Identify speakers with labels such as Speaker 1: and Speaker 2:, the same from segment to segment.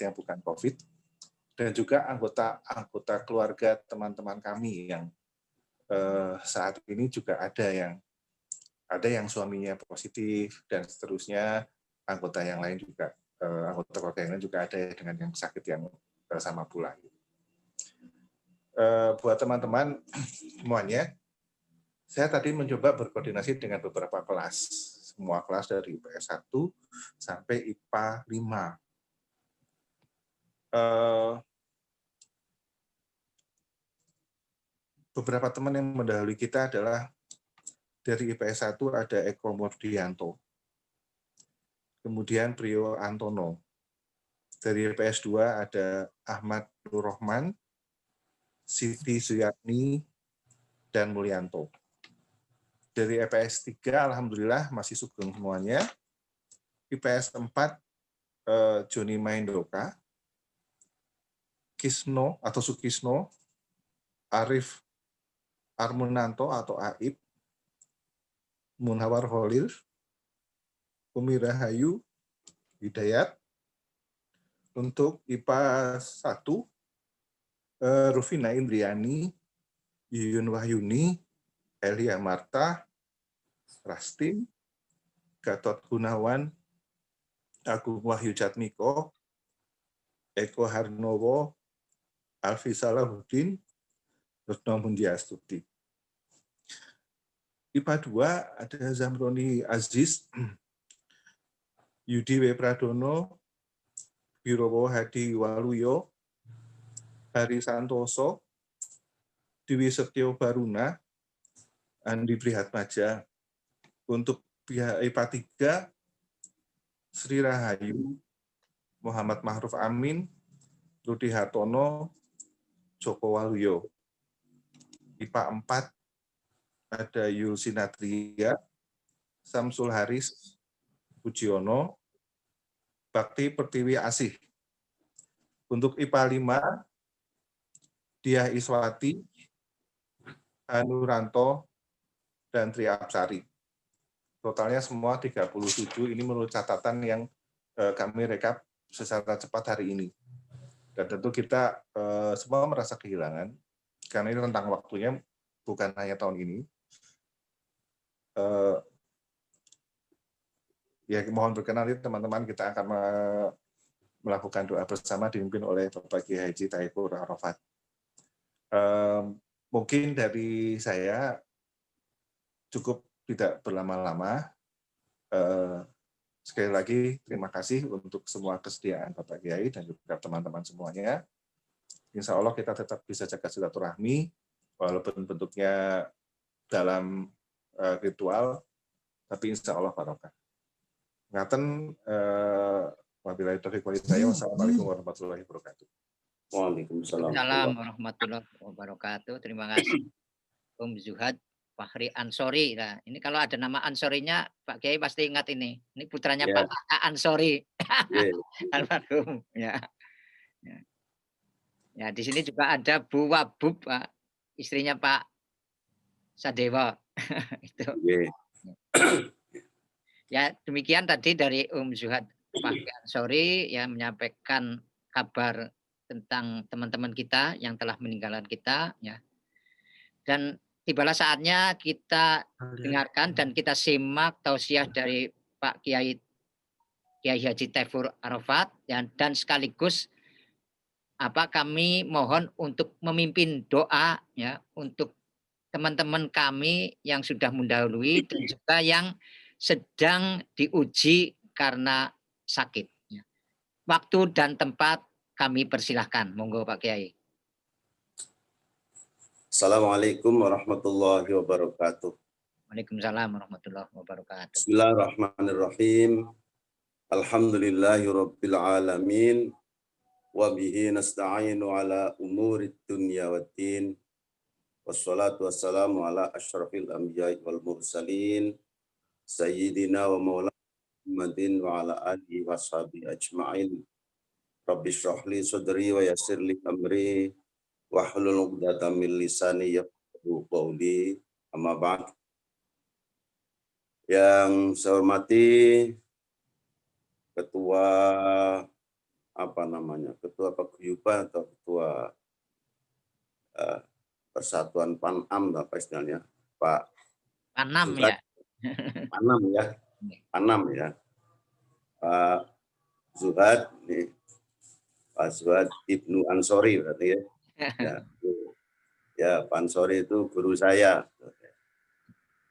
Speaker 1: yang bukan COVID, dan juga anggota keluarga teman-teman kami yang saat ini juga ada yang suaminya positif dan seterusnya, anggota yang lain juga anggota keluarga yang lain juga ada dengan yang sakit yang sama pula. Buat teman-teman semuanya, saya tadi mencoba berkoordinasi dengan beberapa kelas, semua kelas dari IPS 1 sampai IPA 5. Beberapa teman yang mendahului kita adalah dari IPS 1 ada Eko Mordianto, kemudian Brio Antono. Dari IPS 2 ada Ahmad Nur Rahman, Siti Suyatni, dan Mulyanto. Dari IPS 3, alhamdulillah masih sugeng semuanya. IPS 4, Joni Maindoka, Kisno atau Sukisno, Arif Armunanto atau Aib, Munawar Holil, Umi Rahayu Hidayat. Untuk IPA 1, Rufina Indriani, Yuyun Wahyuni, Elia Marta, Rastin, Gatot Gunawan, Agung Wahyu Jatmiko, Eko Harnowo, Alfi Salahuddin, Retno Mundiastuti. IPA 2 ada Zamroni Aziz, Yudi W. Pradono, Wirowo Hadi Waluyo, Hari Santoso, Dewi Setyo Baruna, Andi Prihatmaja. Untuk pihak IPA 3, Sri Rahayu, Muhammad Mahruf Amin, Rudi Hartono, Joko Waluyo. IPA 4 ada Yul Sinatria, Samsul Haris Pujiono, Bakti Pertiwi Asih. Untuk IPA 5, Diah Iswati, Hanuranto, dan Tri Apsari. Totalnya semua 37, ini menurut catatan yang kami rekap secara cepat hari ini. Dan tentu kita semua merasa kehilangan, karena ini rentang waktunya bukan hanya tahun ini. Ya, mohon berkenan teman-teman, kita akan melakukan doa bersama dipimpin oleh Bapak Kiai Haji Taikur Arafat. Mungkin dari saya cukup tidak berlama-lama. Sekali lagi terima kasih untuk semua kesediaan Bapak Kiai dan juga teman-teman semuanya. Insya Allah kita tetap bisa jaga silaturahmi, walaupun bentuknya dalam ritual, tapi insya Allah barokah. Ngaten, wabillahi taufiq wal hidayah. Wassalamualaikum warahmatullahi wabarakatuh.
Speaker 2: Waalaikumsalam warahmatullahi wabarakatuh. Terima kasih Om Zuhad Fahri Ansori. Nah, ini kalau ada nama Ansorinya, Pak Kiai pasti ingat ini. Ini putranya Pak Ansori. Almarhum. Ya. Ya, di sini juga ada Bu Wabub, Pak, istrinya Pak Sadewa. Itu. Ya, demikian tadi dari Om Zuhad Fahri Ansori yang menyampaikan kabar tentang teman-teman kita yang telah meninggalkan kita, ya. Dan tibalah saatnya kita dengarkan dan kita simak tausiah dari Pak Kiai Haji Taikur Arafat, ya, dan sekaligus kami mohon untuk memimpin doa, ya, untuk teman-teman kami yang sudah mendahului dan juga yang sedang diuji karena sakit. Waktu dan tempat kami persilahkan. Monggo Pak Kiai.
Speaker 3: Assalamualaikum warahmatullahi wabarakatuh.
Speaker 2: Waalaikumsalam warahmatullahi wabarakatuh.
Speaker 3: Bismillahirrahmanirrahim. Alhamdulillahi rabbil alamin. Wa bihi nasta'inu ala umurid dunya waddin. Wassalatu wassalamu ala asyrafil anbiya'i wal mursalin. Sayyidina wa maulana Muhammadin wa ala alihi wa sahbihi ajma'in. Rabbi shrah li sadri wa yassir li amri wahlul 'uqdatam min lisani yafqahu qawli. Amma ba'd. Yang saya hormati Ketua ketua paguyuban atau ketua Persatuan Panam apa istilahnya, Pak
Speaker 2: Panam
Speaker 3: Zuhad,
Speaker 2: ya.
Speaker 3: Panam ya, Pak Zuhad nih, Pak Zuhad Ibnu Ansori berarti ya. Ya, Pak Ansori itu guru saya.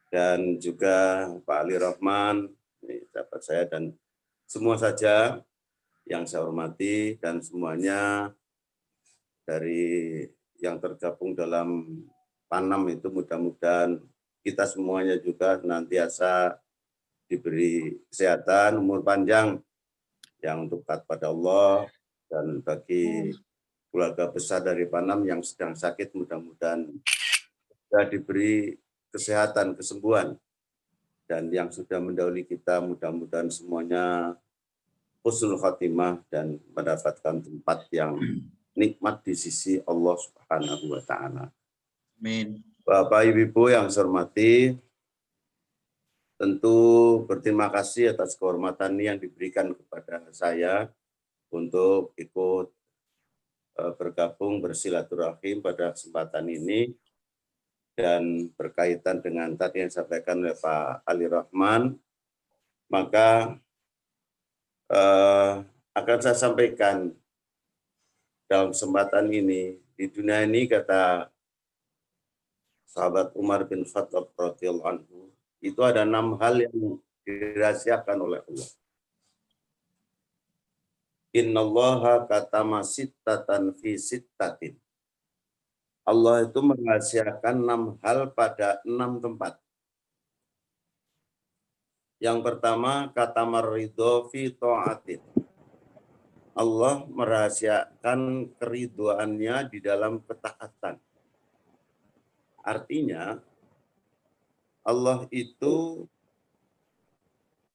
Speaker 3: Dan juga Pak Ali Rahman, ini sahabat saya, dan semua saja yang saya hormati, dan semuanya dari yang tergabung dalam Panam itu mudah-mudahan kita semuanya juga nantiasa diberi kesehatan, umur panjang yang untuk taat pada Allah, dan bagi keluarga besar dari Panam yang sedang sakit mudah-mudahan sudah diberi kesehatan, kesembuhan, dan yang sudah mendahului kita mudah-mudahan semuanya husnul khatimah dan mendapatkan tempat yang nikmat di sisi Allah Subhanahu wa taala.
Speaker 4: Amin.
Speaker 3: Bapak Ibu yang saya hormati, tentu berterima kasih atas kehormatan yang diberikan kepada saya untuk ikut bergabung bersilaturahim pada kesempatan ini, dan berkaitan dengan tadi yang disampaikan oleh Pak Ali Rahman, maka akan saya sampaikan dalam kesempatan ini. Di dunia ini, kata sahabat Umar bin Khattab radhiyallahu anhu, itu ada 6 hal yang dirahasiakan oleh Allah. Innallaha katama sittatan fi sittatin. Allah itu merahasiakan 6 hal pada 6 tempat. Yang pertama, katamar ridho fi ta'atin. Allah merahasiakan keriduannya di dalam ketaatan. Artinya, Allah itu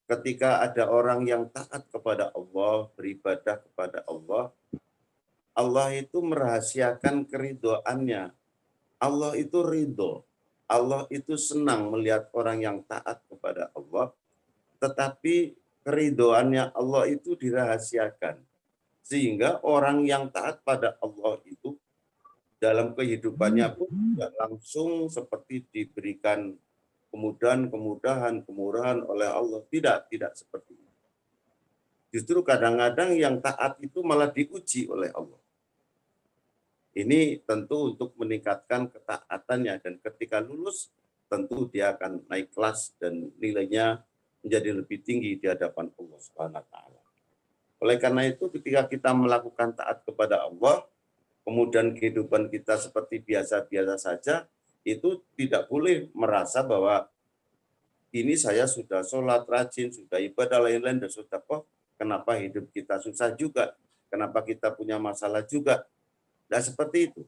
Speaker 3: ketika ada orang yang taat kepada Allah, beribadah kepada Allah, Allah itu merahasiakan keriduannya. Allah itu ridho. Allah itu senang melihat orang yang taat kepada Allah, tetapi keridoannya Allah itu dirahasiakan. Sehingga orang yang taat pada Allah itu dalam kehidupannya pun tidak langsung seperti diberikan kemurahan oleh Allah. Tidak seperti itu. Justru kadang-kadang yang taat itu malah diuji oleh Allah. Ini tentu untuk meningkatkan ketaatannya, dan ketika lulus tentu dia akan naik kelas dan nilainya menjadi lebih tinggi di hadapan Allah Subhanahu wa taala. Oleh karena itu, ketika kita melakukan taat kepada Allah, kemudian kehidupan kita seperti biasa-biasa saja, itu tidak boleh merasa bahwa ini saya sudah sholat rajin, sudah ibadah lain-lain, dan sudah kok kenapa hidup kita susah juga, kenapa kita punya masalah juga. Nah, seperti itu.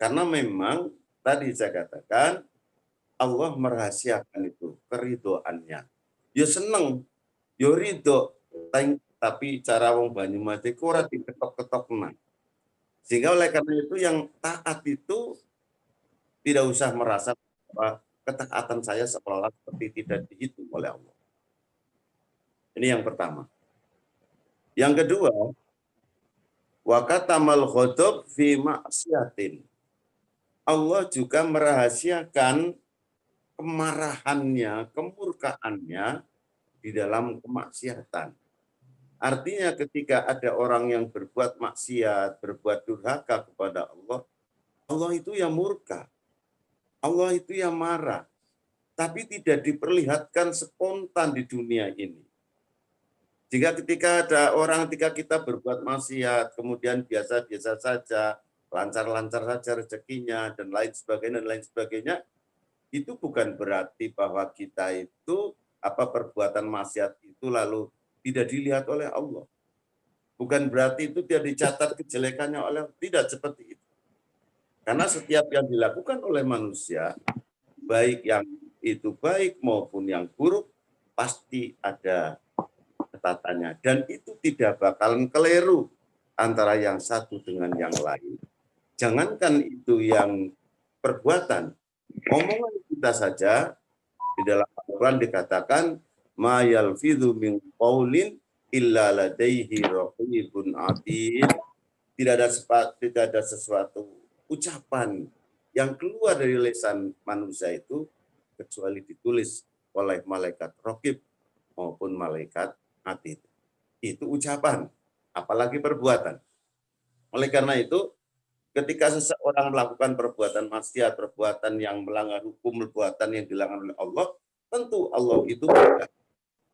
Speaker 3: Karena memang tadi saya katakan Allah merahasiakan itu keridoannya. Ya seneng, ya ridho, tapi cara wong Banyumas iku ora diketok-ketok menang. Sehingga oleh karena itu yang taat itu tidak usah merasa bahwa ketaatan saya seolah-olah seperti tidak dihitung oleh Allah. Ini yang pertama. Yang kedua, wa katamal ghadab fi maksiatin. Allah juga merahasiakan kemarahannya, kemurkaannya di dalam kemaksiatan. Artinya ketika ada orang yang berbuat maksiat, berbuat durhaka kepada Allah, Allah itu yang murka. Allah itu yang marah. Tapi tidak diperlihatkan spontan di dunia ini. Jika ketika ada orang, ketika kita berbuat maksiat, kemudian biasa-biasa saja, lancar-lancar saja rezekinya, dan lain sebagainya, itu bukan berarti bahwa kita itu, perbuatan maksiat itu lalu tidak dilihat oleh Allah. Bukan berarti itu tidak dicatat kejelekannya oleh Allah. Tidak seperti itu. Karena setiap yang dilakukan oleh manusia, baik yang itu baik maupun yang buruk, pasti ada catatannya, dan itu tidak bakalan keliru antara yang satu dengan yang lain. Jangankan itu yang perbuatan, omongan kita saja di dalam Al-Quran dikatakan ma yalfidhu min qaulin illa ladaihi raqibun atid. Tidak ada sesuatu ucapan yang keluar dari lisan manusia itu kecuali ditulis oleh malaikat raqib maupun malaikat atid. Itu ucapan, apalagi perbuatan. Oleh karena itu, ketika seseorang melakukan perbuatan maksiat, perbuatan yang melanggar hukum, perbuatan yang dilarang oleh Allah, tentu Allah itu murka,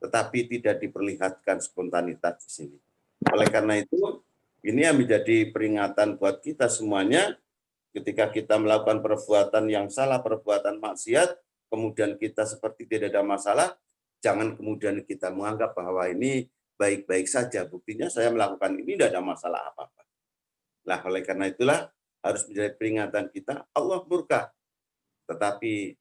Speaker 3: tetapi tidak diperlihatkan spontanitas di sini. Oleh karena itu, ini yang menjadi peringatan buat kita semuanya, ketika kita melakukan perbuatan yang salah, perbuatan maksiat, kemudian kita seperti tidak ada masalah, jangan kemudian kita menganggap bahwa ini baik-baik saja. Buktinya saya melakukan ini tidak ada masalah apa-apa. Nah, oleh karena itulah harus menjadi peringatan kita, Allah murka. Tetapi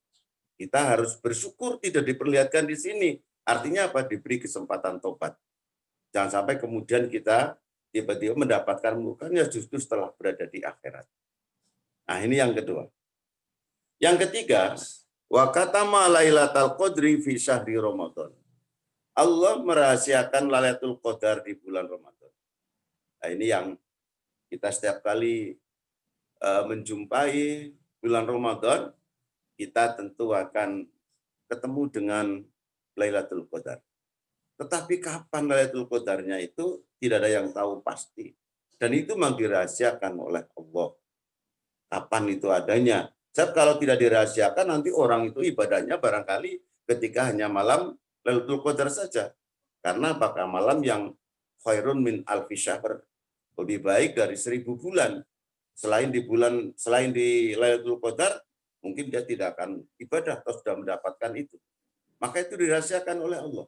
Speaker 3: kita harus bersyukur tidak diperlihatkan di sini. Artinya apa? Diberi kesempatan tobat. Jangan sampai kemudian kita tiba-tiba mendapatkan murkanya justru setelah berada di akhirat. Nah, ini yang kedua. Yang ketiga, wa katama lailatul qadri fi syahri Ramadan. Allah merahasiakan Lailatul Qadar di bulan Ramadan. Nah, ini yang kita setiap kali menjumpai bulan Ramadan, kita tentu akan ketemu dengan Lailatul Qadar. Tetapi kapan Lailatul Qadarnya itu tidak ada yang tahu pasti. Dan itu memang dirahasiakan oleh Allah. Kapan itu adanya? Sebab kalau tidak dirahasiakan, nanti orang itu ibadahnya barangkali ketika hanya malam Lailatul Qadar saja. Karena apakah malam yang khairun min alfi syahr, lebih baik dari 1000 bulan. Selain di Lailatul Qadar, mungkin dia tidak akan ibadah atau sudah mendapatkan itu. Maka itu dirahasiakan oleh Allah.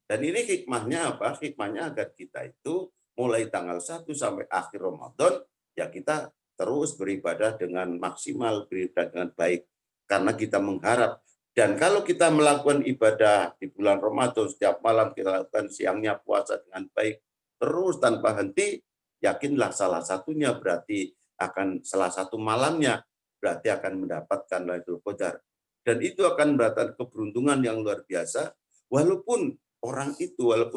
Speaker 3: Dan ini hikmahnya apa? Hikmahnya agar kita itu mulai tanggal 1 sampai akhir Ramadan, ya kita terus beribadah dengan maksimal, beribadah dengan baik. Karena kita mengharap. Dan kalau kita melakukan ibadah di bulan Ramadan, setiap malam kita lakukan siangnya puasa dengan baik, terus tanpa henti, yakinlah salah satunya berarti akan salah satu malamnya, berarti akan mendapatkan Lailatul Qadar. Dan itu akan mendatangkan keberuntungan yang luar biasa, walaupun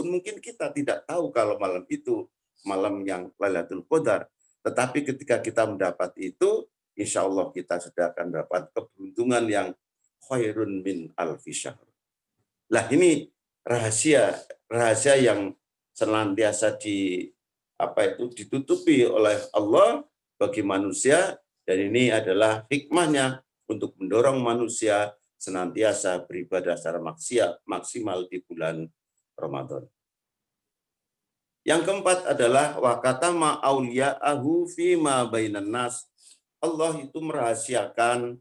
Speaker 3: mungkin kita tidak tahu kalau malam itu malam yang Lailatul Qadar, tetapi ketika kita mendapat itu, insya Allah kita sudah akan mendapat keberuntungan yang khairun min alfi syahr. Lah ini rahasia yang senantiasa ditutupi oleh Allah bagi manusia, dan ini adalah hikmahnya untuk mendorong manusia senantiasa beribadah secara maksimal di bulan Ramadan. Yang keempat adalah wa katama auliya'ahu fima bainan nas. Allah itu merahasiakan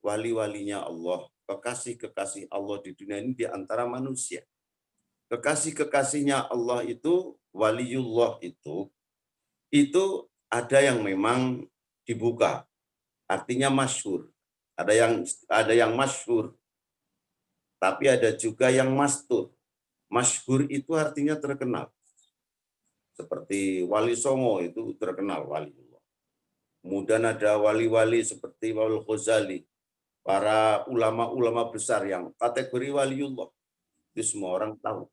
Speaker 3: wali-walinya Allah, kekasih-kekasih Allah di dunia ini di antara manusia. Kekasih-kekasihnya Allah itu, waliullah itu ada yang memang dibuka, artinya masyhur. Ada yang masyhur, tapi ada juga yang mastur. Masyhur itu artinya terkenal. Seperti Wali Songo itu terkenal waliullah. Kemudian ada wali-wali seperti Wali Ghazali, para ulama-ulama besar yang kategori waliullah. Itu semua orang tahu.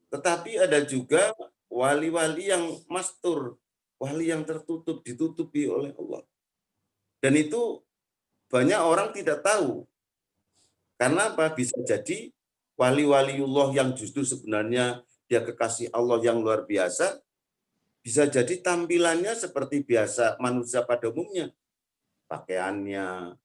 Speaker 3: Tetapi ada juga wali-wali yang mastur, wali yang tertutup, ditutupi oleh Allah. Dan itu banyak orang tidak tahu. Karena apa? Bisa jadi wali-waliullah yang justru sebenarnya dia kekasih Allah yang luar biasa, bisa jadi tampilannya seperti biasa manusia pada umumnya. Pakaiannya,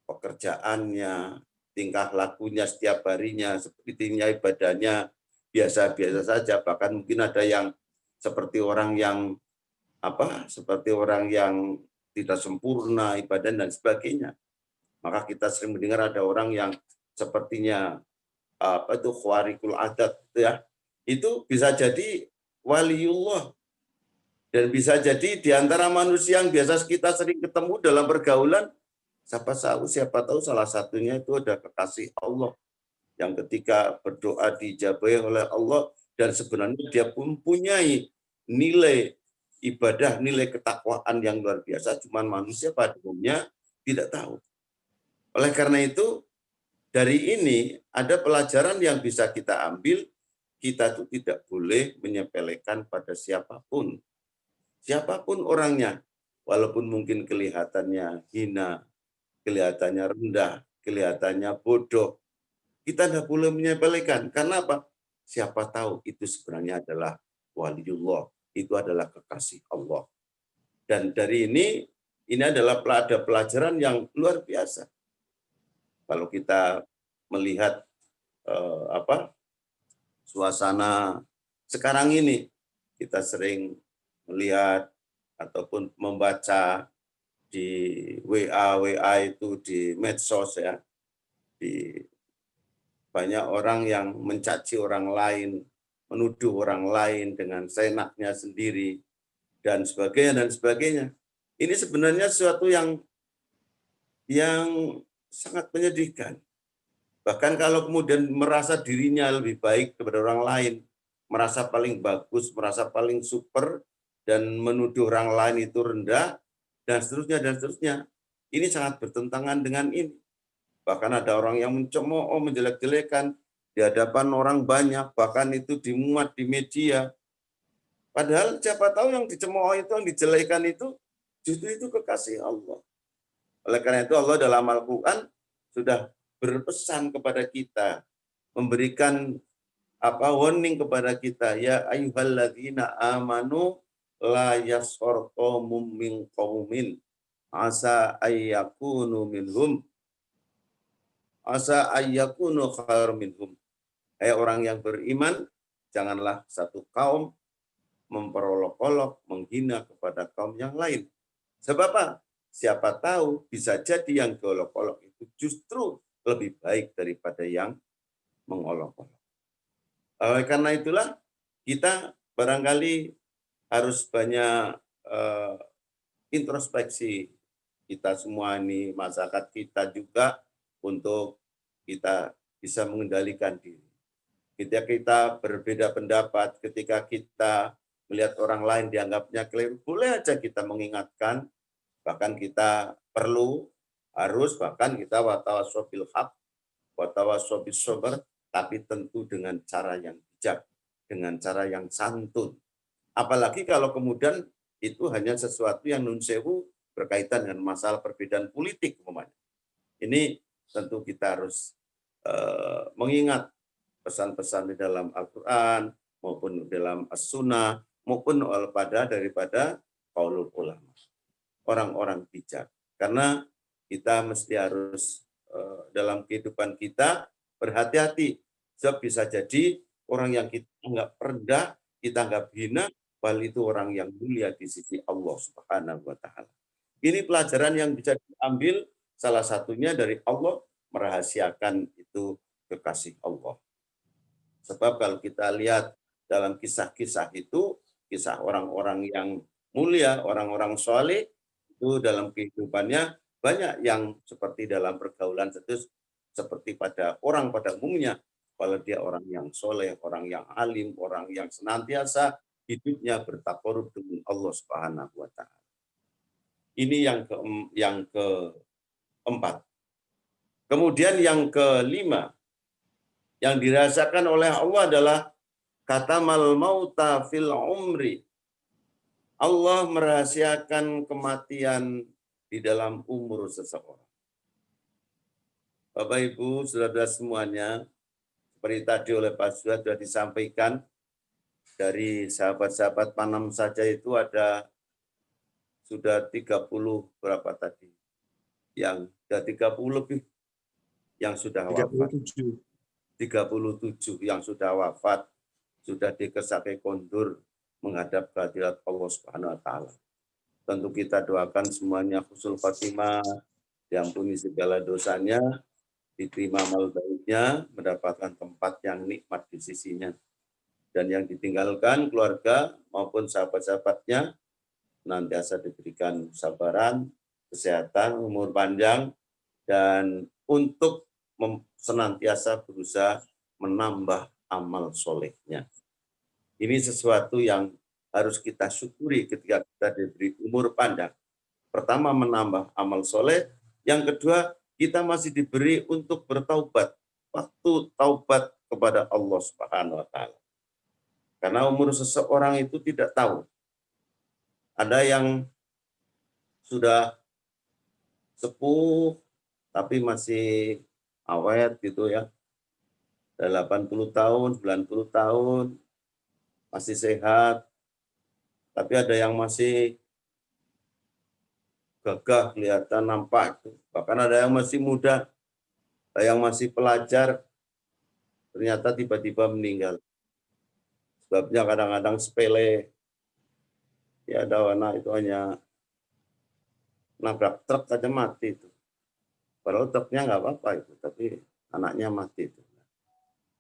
Speaker 3: pekerjaannya, tingkah lakunya setiap harinya, sepertinya ibadahnya biasa-biasa saja. Bahkan mungkin ada yang seperti orang yang tidak sempurna ibadah dan sebagainya. Maka kita sering mendengar ada orang yang sepertinya khawariqul adat, ya. Itu bisa jadi waliullah. Dan bisa jadi di antara manusia yang biasa kita sering ketemu dalam pergaulan, siapa tahu salah satunya itu ada kekasih Allah yang ketika berdoa dijabahi oleh Allah, dan sebenarnya dia mempunyai nilai ibadah, nilai ketakwaan yang luar biasa, cuman manusia pada umumnya tidak tahu. Oleh karena itu, dari ini ada pelajaran yang bisa kita ambil, kita tuh tidak boleh menyepelekan pada siapapun. Siapapun orangnya, walaupun mungkin kelihatannya hina, kelihatannya rendah, kelihatannya bodoh, kita tidak boleh menyepelekan. Karena apa? Siapa tahu itu sebenarnya adalah waliullah, itu adalah kekasih Allah. Dan dari ini adalah ada pelajaran yang luar biasa. Kalau kita melihat suasana sekarang ini, kita sering melihat ataupun membaca di WA itu di medsos ya, di banyak orang yang mencaci orang lain, menuduh orang lain dengan seenaknya sendiri dan sebagainya. Ini sebenarnya sesuatu yang sangat menyedihkan. Bahkan kalau kemudian merasa dirinya lebih baik daripada orang lain, merasa paling bagus, merasa paling super, dan menuduh orang lain itu rendah, dan seterusnya. Ini sangat bertentangan dengan ini. Bahkan ada orang yang mencemooh, menjelek-jelekan di hadapan orang banyak, bahkan itu dimuat di media. Padahal siapa tahu yang dicemooh itu, yang dijelekan itu, justru itu kekasih Allah. Oleh karena itu Allah dalam Al-Quran sudah berpesan kepada kita, memberikan warning kepada kita, ya ayyuhalladzina amanu la yaskhar qaumun min qaumin asa ayyakunu minhum khair minhum. Hai orang yang beriman, janganlah satu kaum memperolok-olok, menghina kepada kaum yang lain. Sebab apa? Siapa tahu bisa jadi yang diolok-olok itu justru lebih baik daripada yang mengolok-olok. Karena itulah kita barangkali harus banyak introspeksi, kita semua ini, masyarakat kita juga, untuk kita bisa mengendalikan diri. Ketika kita berbeda pendapat, ketika kita melihat orang lain dianggapnya keliru, boleh aja kita mengingatkan, bahkan kita bahkan kita watawassaw bil haq, watawassaw bis sabr, tapi tentu dengan cara yang bijak, dengan cara yang santun. Apalagi kalau kemudian itu hanya sesuatu yang nun sewu berkaitan dengan masalah perbedaan politik umpamanya. Ini tentu kita harus mengingat pesan-pesan di dalam Al-Quran maupun dalam As-Sunnah maupun daripada qaulul ulama, orang-orang bijak. Karena kita mesti harus dalam kehidupan kita berhati-hati. Sebab bisa jadi orang yang kita anggap rendah, kita anggap hina, padahal itu orang yang mulia di sisi Allah Subhanahu wa taala. Ini pelajaran yang bisa diambil, salah satunya dari Allah merahasiakan itu kekasih Allah. Sebab kalau kita lihat dalam kisah-kisah itu, kisah orang-orang yang mulia, orang-orang soleh, itu dalam kehidupannya banyak yang seperti dalam pergaulan itu, seperti pada umumnya, kalau dia orang yang soleh, orang yang alim, orang yang senantiasa hidupnya bertakarub dengan Allah Subhanahu wa taala. Ini yang keempat. Kemudian yang kelima, yang dirasakan oleh Allah adalah katamal mauta fil umri. Allah merahasiakan kematian di dalam umur seseorang. Bapak Ibu, saudara semuanya, seperti tadi oleh Pak Suhad sudah disampaikan, dari sahabat-sahabat Panam saja itu ada sudah 30 berapa tadi? Yang sudah 30 lebih yang sudah wafat. 37 yang sudah wafat, sudah dikesakai kondur menghadap kehadirat Allah Subhanahu wa taala. Tentu kita doakan semuanya husnul khotimah, diampuni segala dosanya, diterima amal baiknya, mendapatkan tempat yang nikmat di sisinya. Dan yang ditinggalkan keluarga maupun sahabat-sahabatnya nantiasa diberikan kesabaran, kesehatan, umur panjang, dan untuk senantiasa berusaha menambah amal solehnya. Ini sesuatu yang harus kita syukuri ketika kita diberi umur panjang. Pertama, menambah amal soleh. Yang kedua, kita masih diberi untuk bertaubat. Waktu taubat kepada Allah Subhanahu wa taala. Karena umur seseorang itu tidak tahu. Ada yang sudah sepuh tapi masih awet gitu ya. 80 tahun, 90 tahun masih sehat. Tapi ada yang masih gagah, kelihatan nampak. Bahkan ada yang masih muda, ada yang masih pelajar, ternyata tiba-tiba meninggal. Sebabnya kadang-kadang sepele. Ya ada anak itu hanya nabrak truk aja mati itu. Padahal truknya nggak apa-apa itu, tapi anaknya mati itu.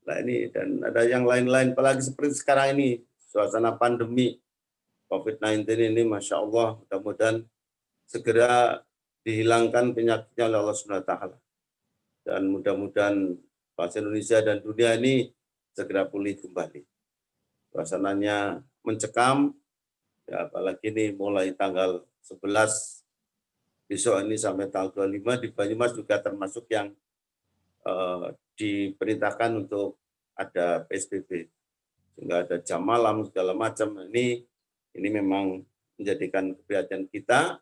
Speaker 3: Nah ini, dan ada yang lain-lain, apalagi seperti sekarang ini, suasana pandemi COVID-19 ini, Masya Allah, mudah-mudahan segera dihilangkan penyakitnya oleh Allah SWT. Dan mudah-mudahan bangsa Indonesia dan dunia ini segera pulih kembali. Suasananya mencekam, ya, apalagi ini mulai tanggal 11 besok ini sampai tanggal 25 di Banyumas juga termasuk yang diperintahkan untuk ada PSBB, sehingga ada jam malam segala macam. Ini memang menjadikan keprihatinan kita,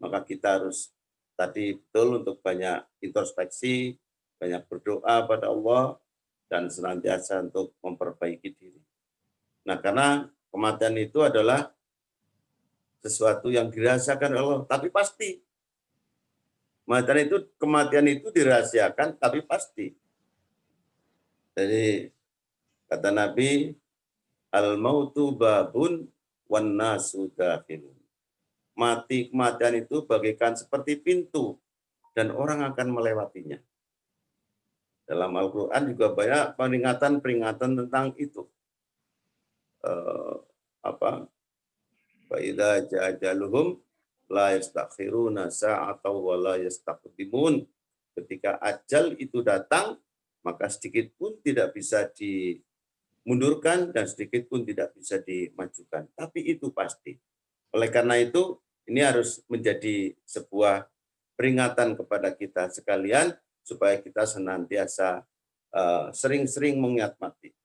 Speaker 3: maka kita harus tadi betul untuk banyak introspeksi, banyak berdoa pada Allah, dan senantiasa untuk memperbaiki diri. Nah, karena kematian itu adalah sesuatu yang dirahasiakan Allah, tapi pasti. Kematian itu dirahasiakan, tapi pasti. Jadi kata Nabi, al-mautu babun wan nasu dakhilun. Kematian itu bagaikan seperti pintu dan orang akan melewatinya. Dalam Al-Quran juga banyak peringatan tentang itu. Fa idza jaa ajaluhum la yastakhiruna sa'atan wa la yastaqdimun. Ketika ajal itu datang, maka sedikit pun tidak bisa dimundurkan dan sedikit pun tidak bisa dimajukan. Tapi itu pasti. Oleh karena itu, ini harus menjadi sebuah peringatan kepada kita sekalian supaya kita senantiasa sering-sering mengingat mati.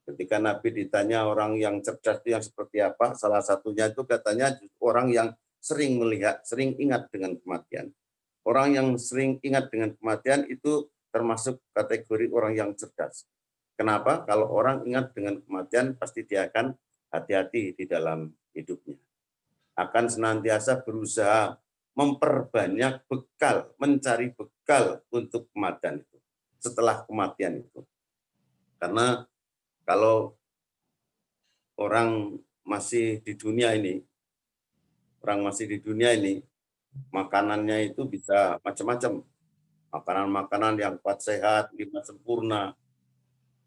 Speaker 3: Ketika Nabi ditanya orang yang cerdas itu yang seperti apa, salah satunya itu katanya orang yang sering melihat, sering ingat dengan kematian. Orang yang sering ingat dengan kematian itu termasuk kategori orang yang cerdas. Kenapa? Kalau orang ingat dengan kematian, pasti dia akan hati-hati di dalam hidupnya. Akan senantiasa berusaha memperbanyak bekal, mencari bekal untuk kematian itu, setelah kematian itu. Karena kalau orang masih di dunia ini, makanannya itu bisa macam-macam. Makanan-makanan yang kuat sehat, lima sempurna.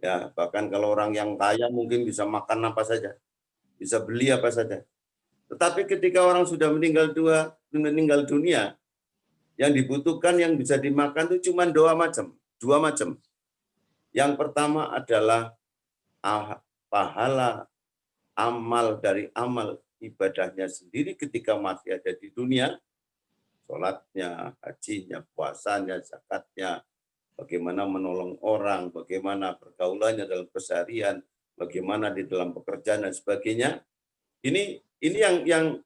Speaker 3: Ya, bahkan kalau orang yang kaya mungkin bisa makan apa saja, bisa beli apa saja. Tetapi ketika orang sudah meninggal dunia, yang dibutuhkan yang bisa dimakan itu cuma dua macam. Yang pertama adalah pahala amal dari amal ibadahnya sendiri ketika masih ada di dunia, sholatnya, hajinya, puasanya, zakatnya, bagaimana menolong orang, bagaimana pergaulannya dalam keseharian, bagaimana di dalam pekerjaan dan sebagainya. Ini yang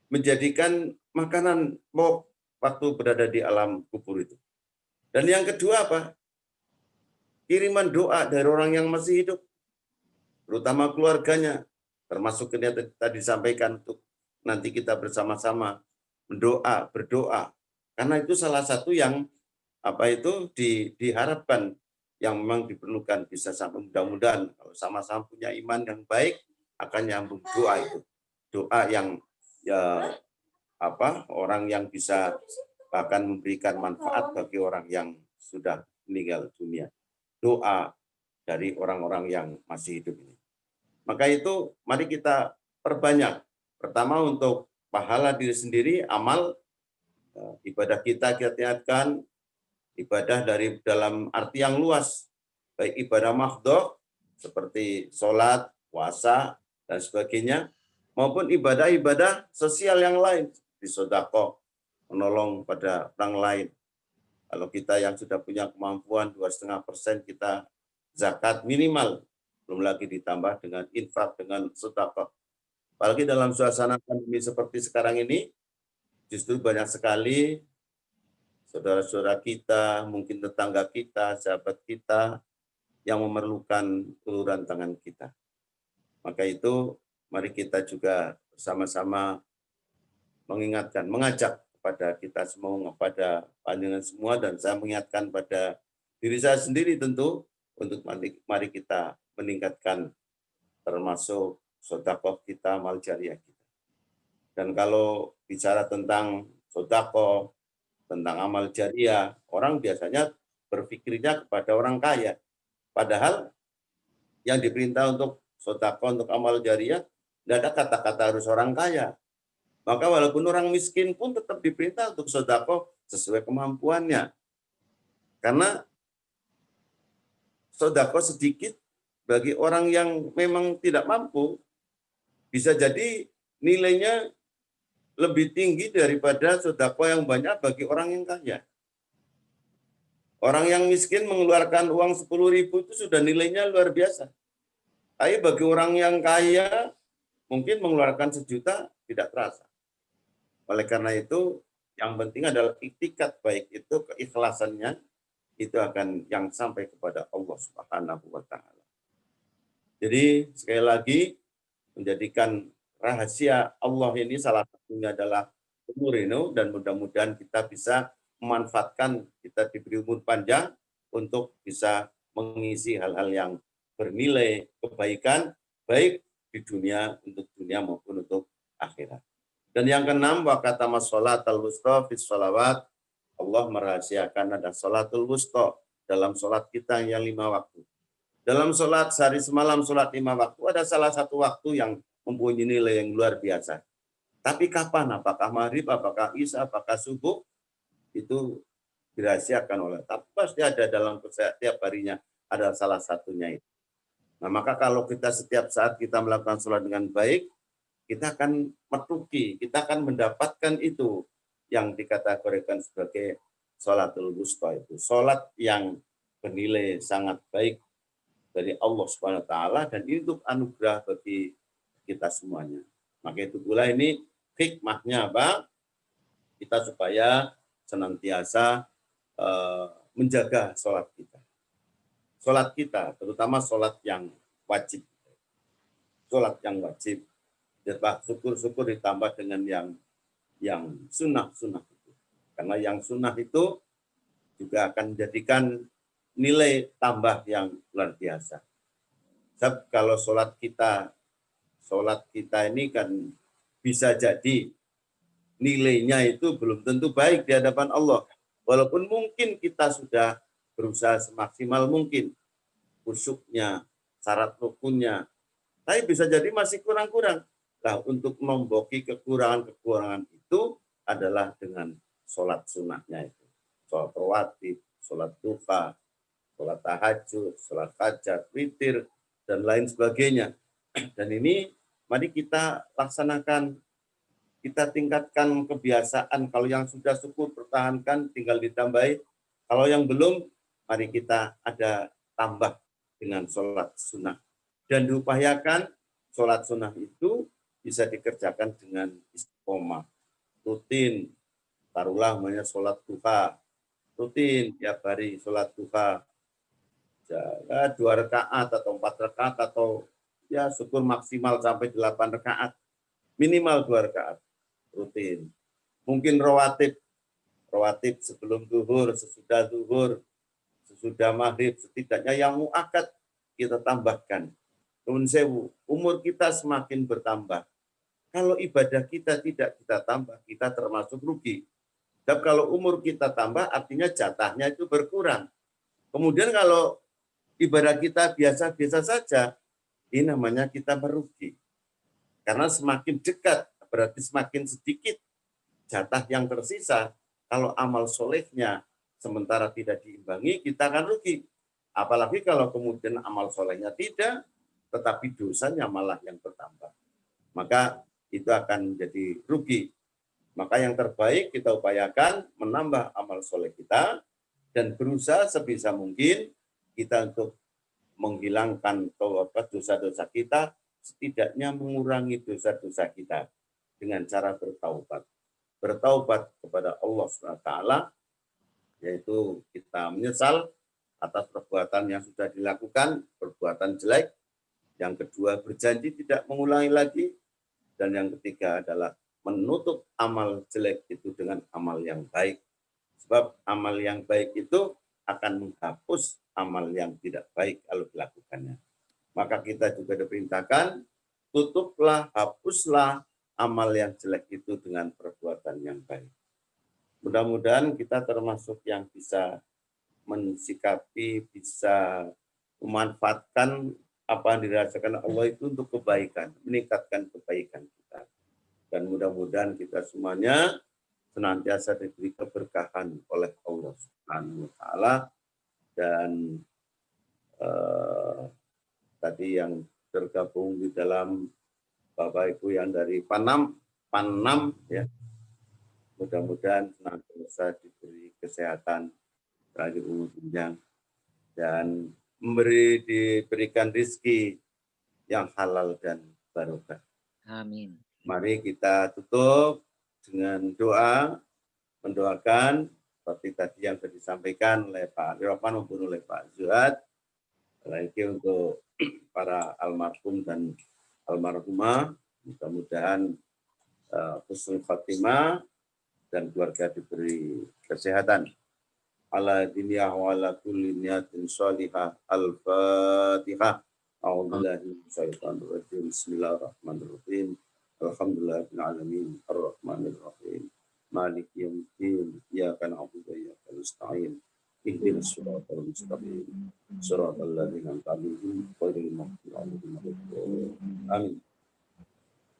Speaker 3: menjadikan makanan pokok waktu berada di alam kubur itu. Dan yang kedua apa? Kiriman doa dari orang yang masih hidup, terutama keluarganya, termasuk yang tadi disampaikan untuk nanti kita bersama-sama berdoa. Karena itu salah satu yang diharapkan yang memang diperlukan, bisa sampai mudah-mudahan kalau sama-sama punya iman yang baik akan nyambung doa itu. Doa yang orang yang bisa bahkan memberikan manfaat bagi orang yang sudah meninggal dunia. Doa dari orang-orang yang masih hidup ini. Maka itu mari kita perbanyak. Pertama untuk pahala diri sendiri, amal, ibadah kita tingkatkan, ibadah dari dalam arti yang luas, baik ibadah mahdhah seperti sholat, puasa, dan sebagainya, maupun ibadah-ibadah sosial yang lain, di sedekah, menolong pada orang lain, Kalau kita yang sudah punya kemampuan 2,5% kita zakat minimal, belum lagi ditambah dengan infak, dengan sedekah. Apalagi dalam suasana pandemi seperti sekarang ini, justru banyak sekali saudara-saudara kita, mungkin tetangga kita, sahabat kita, yang memerlukan uluran tangan kita. Maka itu, mari kita juga bersama-sama mengingatkan, mengajak kepada kita semua, kepada panjenengan semua, dan saya mengingatkan pada diri saya sendiri tentu, untuk mari kita meningkatkan termasuk sedekah kita, amal jariah kita. Dan kalau bicara tentang sedekah, tentang amal jariah, orang biasanya berpikirnya kepada orang kaya. Padahal yang diperintah untuk sedekah, untuk amal jariah, tidak ada kata-kata harus orang kaya. Maka walaupun orang miskin pun tetap diperintah untuk sedekah sesuai kemampuannya. Karena sedekah sedikit bagi orang yang memang tidak mampu, bisa jadi nilainya lebih tinggi daripada sedekah yang banyak bagi orang yang kaya. Orang yang miskin mengeluarkan uang 10.000 itu sudah nilainya luar biasa. Tapi bagi orang yang kaya, mungkin mengeluarkan 1 juta tidak terasa. Oleh karena itu, yang penting adalah iktikat baik itu, keikhlasannya, itu akan yang sampai kepada Allah Subhanahu wa Ta'ala. Jadi, sekali lagi, menjadikan rahasia Allah ini salah satunya adalah umur ini, dan mudah-mudahan kita bisa memanfaatkan, kita diberi umur panjang untuk bisa mengisi hal-hal yang bernilai kebaikan, baik di dunia, untuk dunia maupun untuk akhirat. Dan yang keenam, wa katama sholatal wusta fis sholawat, Allah merahasiakan ada sholatul wusta dalam sholat kita yang 5 waktu. Dalam sholat sehari semalam, sholat 5 waktu, ada salah satu waktu yang mempunyai nilai yang luar biasa. Tapi kapan? Apakah maghrib, apakah isya, apakah subuh? Itu dirahasiakan oleh. Tapi pasti ada dalam setiap harinya, ada salah satunya itu. Nah, maka kalau kita setiap saat kita melakukan sholat dengan baik, kita akan metuki, kita akan mendapatkan itu yang dikategorikan sebagai sholatul wusta itu. Sholat yang bernilai sangat baik dari Allah Subhanahu wa Ta'ala, dan ini untuk anugerah bagi kita semuanya. Maka itu pula ini hikmahnya apa? Kita supaya senantiasa menjaga sholat kita. Sholat kita, terutama sholat yang wajib. Sholat yang wajib. Syukur-syukur ditambah dengan yang sunnah-sunnah itu. Karena yang sunnah itu juga akan menjadikan nilai tambah yang luar biasa. Sebab kalau sholat kita ini kan bisa jadi nilainya itu belum tentu baik di hadapan Allah. Walaupun mungkin kita sudah berusaha semaksimal mungkin, khusyuknya, syarat rukunnya, tapi bisa jadi masih kurang-kurang. Nah, untuk memboki kekurangan-kekurangan itu adalah dengan sholat sunnahnya itu. Sholat rawatib, sholat duha, sholat tahajud, sholat hajat, witir, dan lain sebagainya. Dan ini mari kita laksanakan, kita tingkatkan kebiasaan. Kalau yang sudah syukur pertahankan, tinggal ditambahi. Kalau yang belum, mari kita ada tambah dengan sholat sunnah. Dan diupayakan sholat sunnah itu bisa dikerjakan dengan istiqomah, rutin. Taruhlah namanya sholat duha, rutin tiap hari sholat duha, 2 rakaat atau 4 rakaat, atau ya syukur maksimal sampai 8 rakaat, minimal 2 rakaat, rutin. Mungkin rawatib sebelum zuhur, sesudah zuhur, sesudah maghrib, setidaknya yang muakkad kita tambahkan. Nuwun sewu, umur kita semakin bertambah. Kalau ibadah kita tidak kita tambah, kita termasuk rugi. Dan kalau umur kita tambah, artinya jatahnya itu berkurang. Kemudian kalau ibadah kita biasa-biasa saja, ini namanya kita merugi. Karena semakin dekat, berarti semakin sedikit jatah yang tersisa. Kalau amal solehnya sementara tidak diimbangi, kita akan rugi. Apalagi kalau kemudian amal solehnya tidak, tetapi dosanya malah yang bertambah. Maka itu akan menjadi rugi. Maka yang terbaik kita upayakan menambah amal soleh kita, dan berusaha sebisa mungkin kita untuk menghilangkan dosa-dosa kita, setidaknya mengurangi dosa-dosa kita dengan cara bertaubat. Bertaubat kepada Allah SWT, yaitu kita menyesal atas perbuatan yang sudah dilakukan, perbuatan jelek. Yang kedua, berjanji tidak mengulangi lagi. Dan yang ketiga adalah menutup amal jelek itu dengan amal yang baik. Sebab amal yang baik itu akan menghapus amal yang tidak baik kalau dilakukannya. Maka kita juga diperintahkan, tutuplah, hapuslah amal yang jelek itu dengan perbuatan yang baik. Mudah-mudahan kita termasuk yang bisa mensikapi, bisa memanfaatkan apa yang dirasakan Allah itu untuk kebaikan, meningkatkan kebaikan kita. Dan mudah-mudahan kita semuanya senantiasa diberi keberkahan oleh Allah Subhanahu wa taala. Dan tadi yang tergabung di dalam Bapak Ibu yang dari Panam ya, mudah-mudahan senantiasa diberi kesehatan, bagi umur panjang, dan diberikan rezeki yang halal dan barokah.
Speaker 2: Amin.
Speaker 3: Mari kita tutup dengan doa, mendoakan seperti tadi yang sudah disampaikan oleh Pak Abdurrahman maupun oleh Pak Zuhad, lagi untuk para almarhum dan almarhumah, mudah-mudahan husnul khatimah dan keluarga diberi kesehatan. Ala diniyah wa ala kulli niyatin shalihah. Al-Fatihah. A'udzubillahi minasyaitonir rajim. Bismillahirrahmanirrahim. Alhamdulillahil alamin. Arrahmanir rahim. Maliki yaumiddin. Iyyaka na'budu wa iyyaka nasta'in. Ihdinas siratal mustaqim. Siratal ladzina an'amta 'alaihim ghairil maghdubi 'alaihim waladdallin. Amin.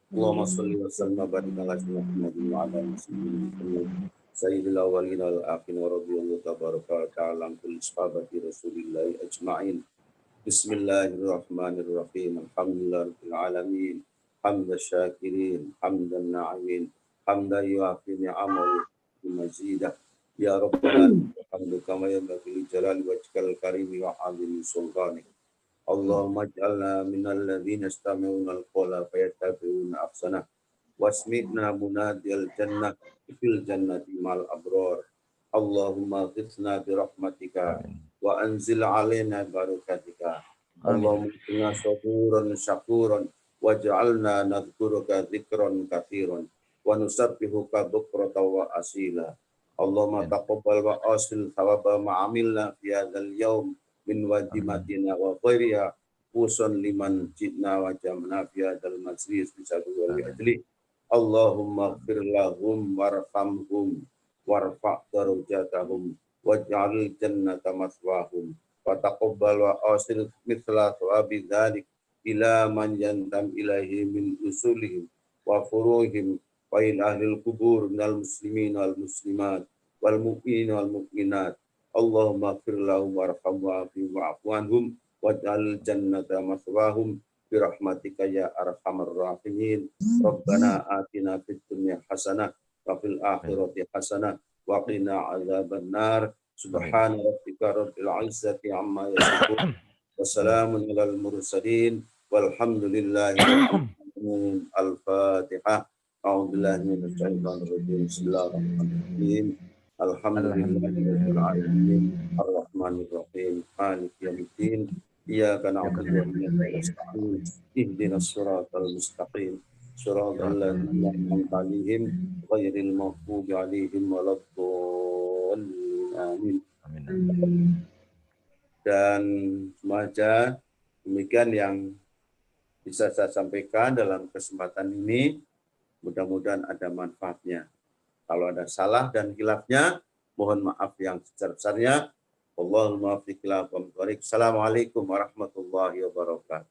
Speaker 3: Allahumma shalli wa sallim wa barik ala sayyidina Muhammadin wa ala alihi Sayyidil awwalin wal akhirin wa radhiyallahu tabaraka wa ta'ala an kulli sahabati Rasulillah ajma'in. Bismillahirrahmanirrahim. Alhamdulillahirabbil alamin. Hamdan syakirin, hamdan na'imin, hamdan yu'afi ni'amahu mazidah. Ya Rabbana alhamdu kama yanbaghi li jalali wajhikal karim wa 'azimi sultanik. Allahumma ij'alna minal ladzina yastami'una al-qawla fayattabi'una ahsanah. Wasmi'na munadiyal jannah fil jannati mal abrar. Allahumma ghithna bi rahmatika wa anzil alaina barakatika. Allahumma inna saburan syakuran waj'alna nadhkuruka dzikran katsiran wa nusabbihuka bukratan wa asila. Allahumma taqabbal wa asil thawaba ma amilna fi hadzal yaum min wajibatina wa ghairiha usun liman jitna wa jamna fi hadzal majlis bisabil ajli. Allahumma ighfir lahum warhamhum warfa' darajatahum waj'al jannata maswahum wa taqabbal wa asil mithla thawabi dzalik ila man yantam ilaihi min usulihim wa furuhim wa ila ahlil kubur minal muslimin wal muslimat wal mu'minin wal mu'minat. Allahumma ighfir lahum warhamhum anhum waj'al jannata maswahum birahmatika ya arhamar rahimin. Rabbana atina fid dunya hasanah wa fil akhirati hasanah wa qina adzabannar. Subhana rabbika rabbil izzati amma yasifun. Wassalamun alal mursalin walhamdulillahi rabbil alamin. Al-Fatihah. A'udzubillahi minasyaitonir rajim. Bismillahirrahmanirrahim. Alhamdulillahi rabbil alamin. Ar-Rahmanir Rahim. Maliki yaumiddin. Iyyaka na'budu wa iyyaka nasta'in. Ihdinas siratal mustaqim. Siratal ladzina an'amta 'alaihim ghairil maghdubi 'alaihim waladdallin. Amin. Dan semoga demikian yang bisa saya sampaikan dalam kesempatan ini. Mudah-mudahan ada manfaatnya. Kalau ada salah dan khilafnya, mohon maaf yang sebesar-besarnya. Allahumma fiqlah wa mubarak. Assalamualaikum warahmatullahi wabarakatuh.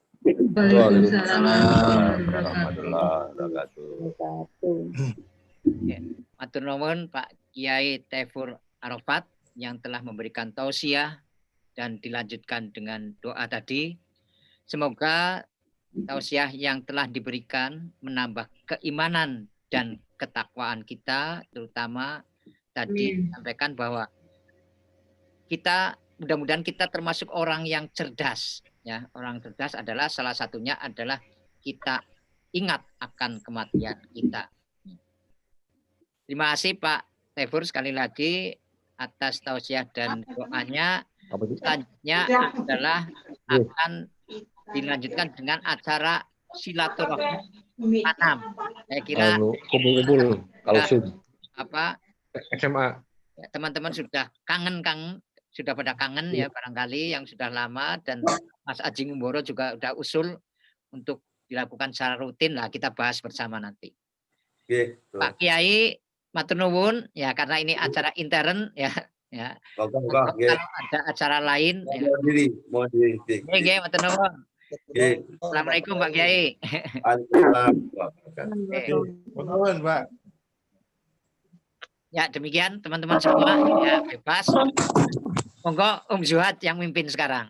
Speaker 4: Waalaikumsalam warahmatullahi wabarakatuh.
Speaker 2: Matur nuwun Pak Kiai Taifur Arafat yang telah memberikan tausiah dan dilanjutkan dengan doa tadi. Semoga tausiah yang telah diberikan menambah keimanan dan ketakwaan kita, terutama tadi disampaikan bahwa kita mudah-mudahan kita termasuk orang yang cerdas. Ya, orang cerdas adalah salah satunya adalah kita ingat akan kematian kita. Terima kasih Pak Tefur sekali lagi atas tausiah dan doanya. Selanjutnya adalah akan dilanjutkan dengan acara silaturahmi tanam. Saya kira
Speaker 4: kumpul-kumpul kalau
Speaker 2: apa
Speaker 4: SMA.
Speaker 2: Teman-teman sudah sudah pada kangen ya barangkali yang sudah lama, dan Mas Aji Ngumboro juga udah usul untuk dilakukan secara rutin lah, kita bahas bersama nanti. Pak Kiai matur nuwun ya, karena ini acara intern ya. Kalau ada acara lain ya.
Speaker 3: Mohon diri.
Speaker 2: Nggih, matur nuwun. Assalamualaikum Pak Kiai.
Speaker 1: Mohon Pak.
Speaker 2: Ya demikian teman-teman semua ya, bebas. Monggo Zuhad yang mimpin sekarang.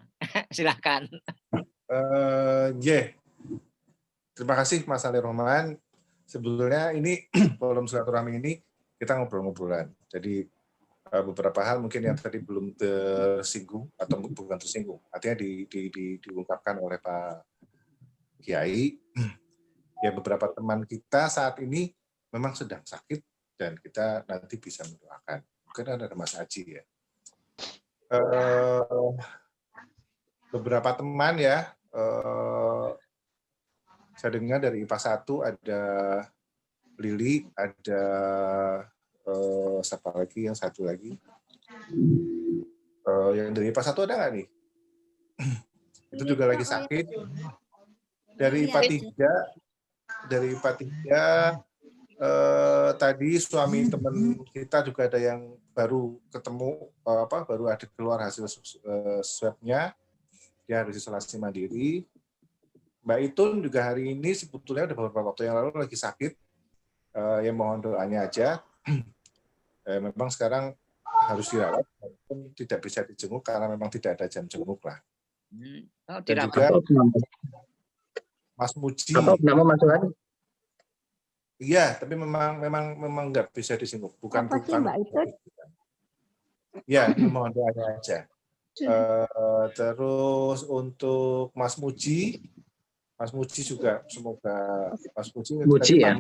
Speaker 2: Silakan.
Speaker 1: Terima kasih Mas Ali Rohman. Sebetulnya ini forum silaturahmi ini kita ngobrol-ngobrolan. Jadi beberapa hal mungkin yang tadi belum tersinggung atau bukan tersinggung, artinya diungkapkan oleh Pak Kiai. Ya beberapa teman kita saat ini memang sedang sakit dan kita nanti bisa mendoakan. Mungkin ada Mas Aji ya. Beberapa teman ya. Saya dengar dari IPA 1 ada Lili, ada siapa lagi, yang satu lagi. Yang dari IPA 1 ada nggak nih? Itu juga lagi sakit. Dari IPA 3, tadi suami teman kita juga ada yang baru ketemu, baru ada keluar hasil swab-nya, dia harus isolasi mandiri. Mbak Itun juga hari ini sebetulnya udah beberapa waktu yang lalu lagi sakit, ya mohon doanya aja. Memang sekarang harus dirawat, tidak bisa dijenguk karena memang tidak ada jam jenguk lah. Dan juga Mas Muji.
Speaker 4: Nama Mas Tuhan?
Speaker 1: Iya, tapi memang nggak bisa disinggung. Bukan.
Speaker 5: Mbak Itun?
Speaker 1: Ya, mohon doanya aja. Terus untuk Mas Muji juga semoga Mas Muji
Speaker 4: ya.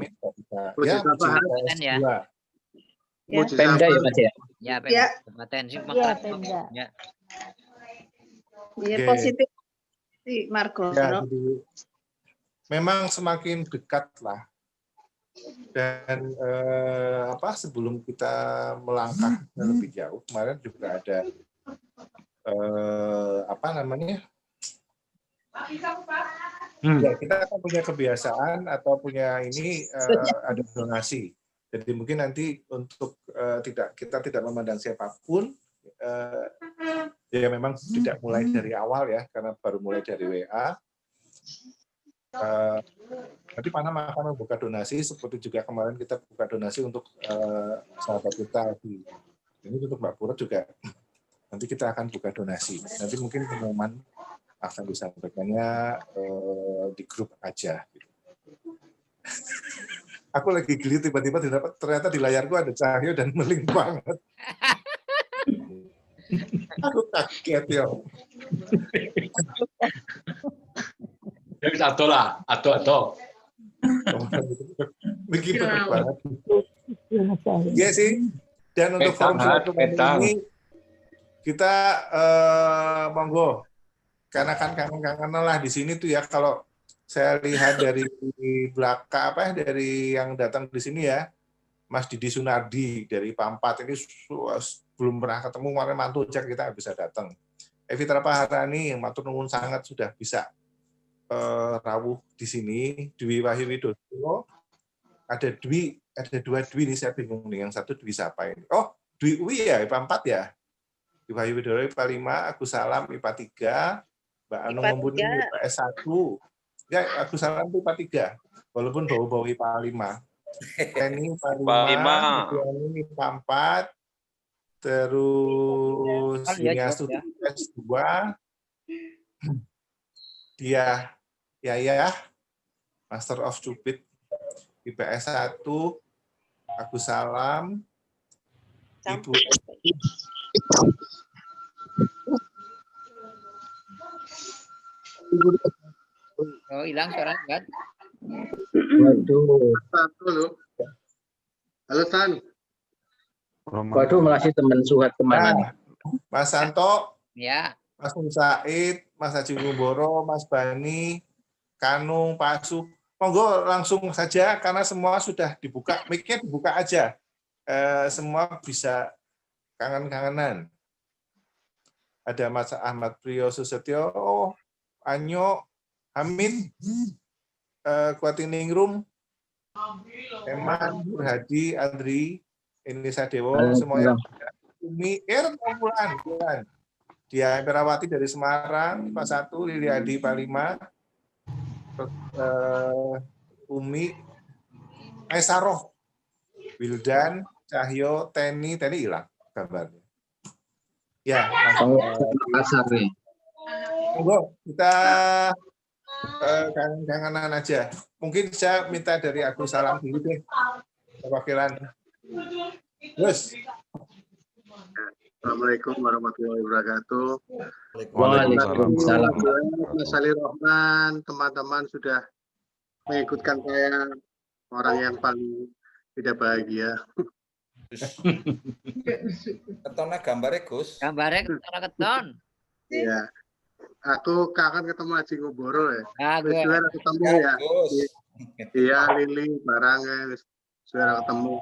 Speaker 1: Ya,
Speaker 4: Pemda ya Mas ya?
Speaker 2: Ya, Pemda.
Speaker 5: Ya, positif si Margo.
Speaker 1: Ya, jadi, memang semakin dekat lah. Dan sebelum kita melangkah lebih jauh, kemarin juga ada ya, kita kan punya kebiasaan atau punya ini ada donasi. Jadi mungkin nanti untuk kita tidak memandang siapapun, ya memang tidak mulai dari awal ya, karena baru mulai dari WA. Nanti Panam akan membuka donasi, seperti juga kemarin kita buka donasi untuk sahabat kita. Ini untuk Mbak Purut juga, nanti kita akan buka donasi. Nanti mungkin pengumuman akan disampaikannya di grup aja. Aku lagi geli tiba-tiba ternyata di layarku ada Cahyo dan Meling banget. Aku kaget ya.
Speaker 4: Jadi atau lah, atau.
Speaker 1: Begitu banget. Iya sih. Dan untuk forum silaturahmi ini kita monggo, karena kan kangen-kangen lah di sini tuh ya, kalau saya lihat dari belakang dari yang datang di sini ya, Mas Didi Sunardi dari Pampat ini belum pernah ketemu, kemarin mantu cek kita bisa datang. Evita Paharani yang matur nuwun sangat sudah bisa rawuh di sini. Dwi Wahyu Widodo, ada dua Dwi nih, saya bingung nih, yang satu Dwi siapa ini? Oh, Dwi Uwi ya, IPA 4 ya. Dwi Wahyu Widodo IPA 5, Agus Salam IPA 3, Mbak Anung Mumpuni IPA S1. Ya, Agus Salam itu IPA 3, walaupun bau-bau IPA 5. Ini IPA 5, ini IPA 4, terus Dunia Studi S2, dia ya, Master of Stupid IPS 1, Agus Salam, Ibu
Speaker 2: Oh, hilang suara kan?
Speaker 4: Waduh.
Speaker 6: Halo. Halo Tan.
Speaker 4: Waduh, masih teman Suhat kemana nih?
Speaker 1: Mas Santo,
Speaker 2: Ya.
Speaker 1: Mas Said, Mas Haji Ngumboro, Mas Bani, Kanung, Pak Asu, monggo langsung saja karena semua sudah dibuka, mic-nya dibuka aja. Semua bisa kangen-kangenan. Ada Mas Ahmad Priyo Susetyo, Anyo, Amin, Kuatiningrum, Eman, Hadi, Andri, Inisa Dewo, semuanya. Umi, bulan. Dia Perawati dari Semarang, Pak 1, Lili Adi, Pak 5, Umi, Aisaroh, Wildan, Cahyo, Teni hilang kabarnya. Ya, monggo kita kangen-kangenan aja. Mungkin saya minta dari Agus Salam dulu deh, perwakilan. Terus.
Speaker 6: Assalamualaikum warahmatullahi wabarakatuh.
Speaker 4: Waalaikumsalam.
Speaker 6: Mas Ali Rohman, teman-teman sudah mengikutkan saya, orang yang paling tidak bahagia.
Speaker 7: Ketona gambarnya Gus.
Speaker 2: Gambarnya keton.
Speaker 6: Iya. Aku kangen ketemu Haji Ngumboro ya.
Speaker 2: Bagus.
Speaker 6: Sudah ketemu ya.
Speaker 7: Gus.
Speaker 6: Iya, Lili barangnya sudah ketemu.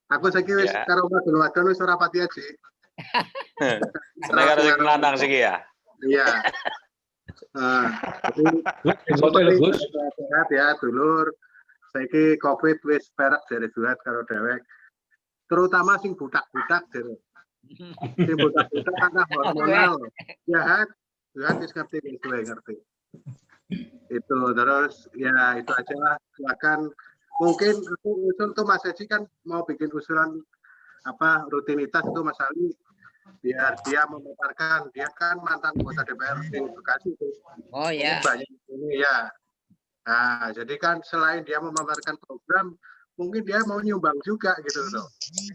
Speaker 6: Aku saiki wis karo wadon wis ora pati aja.
Speaker 8: Seneng karo sing lanang sih ya.
Speaker 6: Iya.
Speaker 4: Foto lho, Gus.
Speaker 6: Sehat ya, dulur. Saiki Covid wis perak dari Suhat karo dewek. Terutama sing budak-budak jare. Sing budak-budak karena hormonal. Ya, Suhat wis ngerti, ngerti. Itu terus ya itu aja lah. Silakan. Mungkin aku usul tuh Mas Haji kan mau bikin usulan apa rutinitas itu Mas Ali biar dia memaparkan, dia kan mantan anggota DPRD Bekasi itu.
Speaker 2: Oh ya.
Speaker 6: Banyak ini ya. Nah, jadi kan selain dia memaparkan program, mungkin dia mau nyumbang juga gitu loh.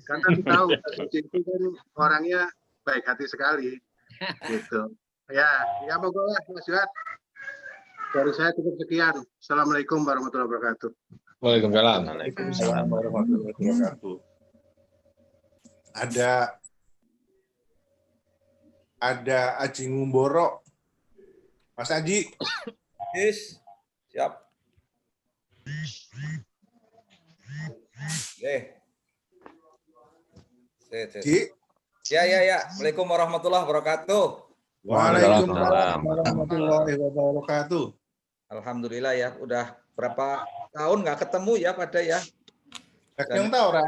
Speaker 6: Kan tahu Haji itu kan orangnya baik hati sekali gitu. Ya monggo lah Mas Yuhat. Dari saya cukup sekian. Assalamualaikum warahmatullahi wabarakatuh.
Speaker 4: Waalaikumsalam.
Speaker 1: Waalaikumsalam warahmatullahi wabarakatuh. Ada Haji Ngumboro. Mas Haji.
Speaker 7: Yes. Siap.
Speaker 1: Haji.
Speaker 7: Ya. Assalamualaikum warahmatullahi wabarakatuh.
Speaker 1: Waalaikumsalam warahmatullahi wabarakatuh.
Speaker 7: Alhamdulillah ya, udah berapa tahun nggak ketemu ya pada ya.
Speaker 1: Yang tahu Ra.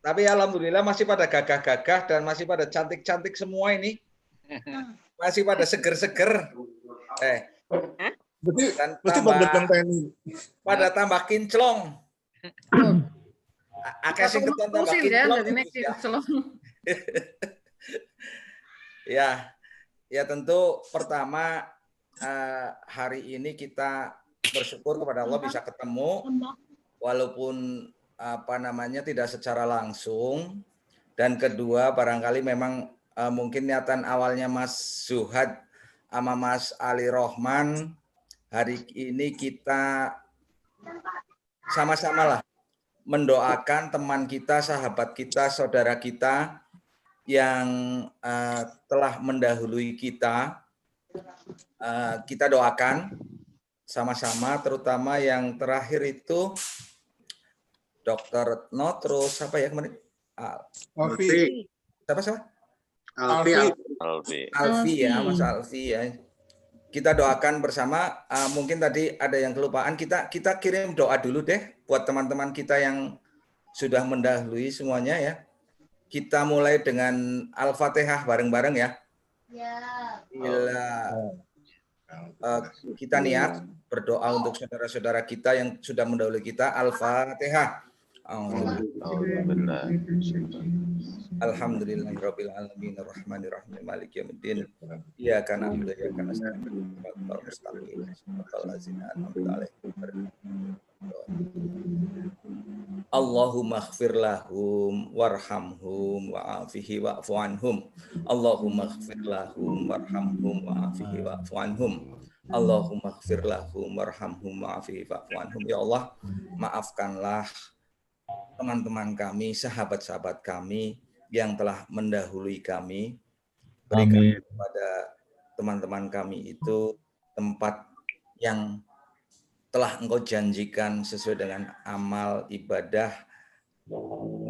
Speaker 7: Tapi alhamdulillah masih pada gagah-gagah dan masih pada cantik-cantik semua ini. Masih pada seger-seger. Dan pada tambah kinclong. Akeh sing keton tambah kinclong. Ya tentu pertama hari ini kita bersyukur kepada Allah bisa ketemu walaupun tidak secara langsung, dan kedua barangkali memang mungkin niatan awalnya Mas Zuhad sama Mas Ali Rohman hari ini kita sama-sama lah mendoakan teman kita, sahabat kita, saudara kita yang telah mendahului kita. Kita doakan sama-sama, terutama yang terakhir itu Dr. Retno, terus apa ya kemarin?
Speaker 1: Alfi.
Speaker 7: Siapa?
Speaker 8: Alfi
Speaker 7: ya, Mas Alfi ya. Kita doakan bersama. Mungkin tadi ada yang kelupaan. Kita kirim doa dulu deh buat teman-teman kita yang sudah mendahului semuanya ya. Kita mulai dengan Al-Fatihah bareng-bareng ya. Kita niat berdoa untuk saudara-saudara kita yang sudah mendahului kita. Al-Fatihah. Alhamdulillahirabbil alamin arrahmanirrahim maliki yaumiddin iyyaka na'budu wa iyyaka nasta'in ihdinas siratal mustaqim Allahumma ighfir lahum warhamhum wa'afihi wa'fu anhum. Allahumma ighfir lahum warhamhum wa'afihi wa'fu anhum. Allahumma ighfir lahum warhamhum wa'afihi wa'fu anhum. Ya Allah, maafkanlah teman-teman kami, sahabat-sahabat kami yang telah mendahului kami. Berikan kepada teman-teman kami itu tempat yang telah Engkau janjikan sesuai dengan amal ibadah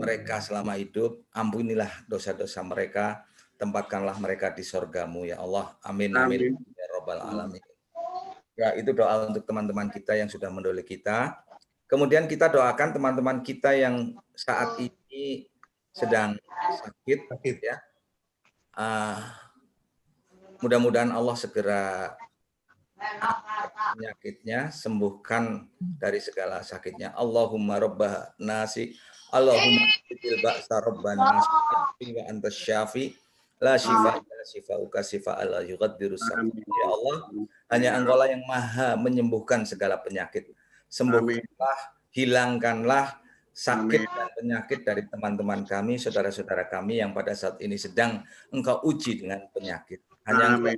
Speaker 7: mereka selama hidup. Ampunilah dosa-dosa mereka, tempatkanlah mereka di surga-Mu ya Allah. Amin amin ya rabbal alamin. Ya, itu doa untuk teman-teman kita yang sudah mendahului kita. Kemudian kita doakan teman-teman kita yang saat ini sedang sakit ya. Mudah-mudahan Allah segera penyakitnya, sembuhkan dari segala sakitnya. Allahumma rabbah nasi, Allahumma itil ba'sa rabban nasi wa antas syafi la syifa illa syifauka syifa la yughadiru saqam. Ya Allah, hanya Engkau lah yang maha menyembuhkan segala penyakit. Sembuhkanlah, hilangkanlah sakit dan penyakit dari teman-teman kami, saudara-saudara kami yang pada saat ini sedang Engkau uji dengan penyakit. Hanya Engkau.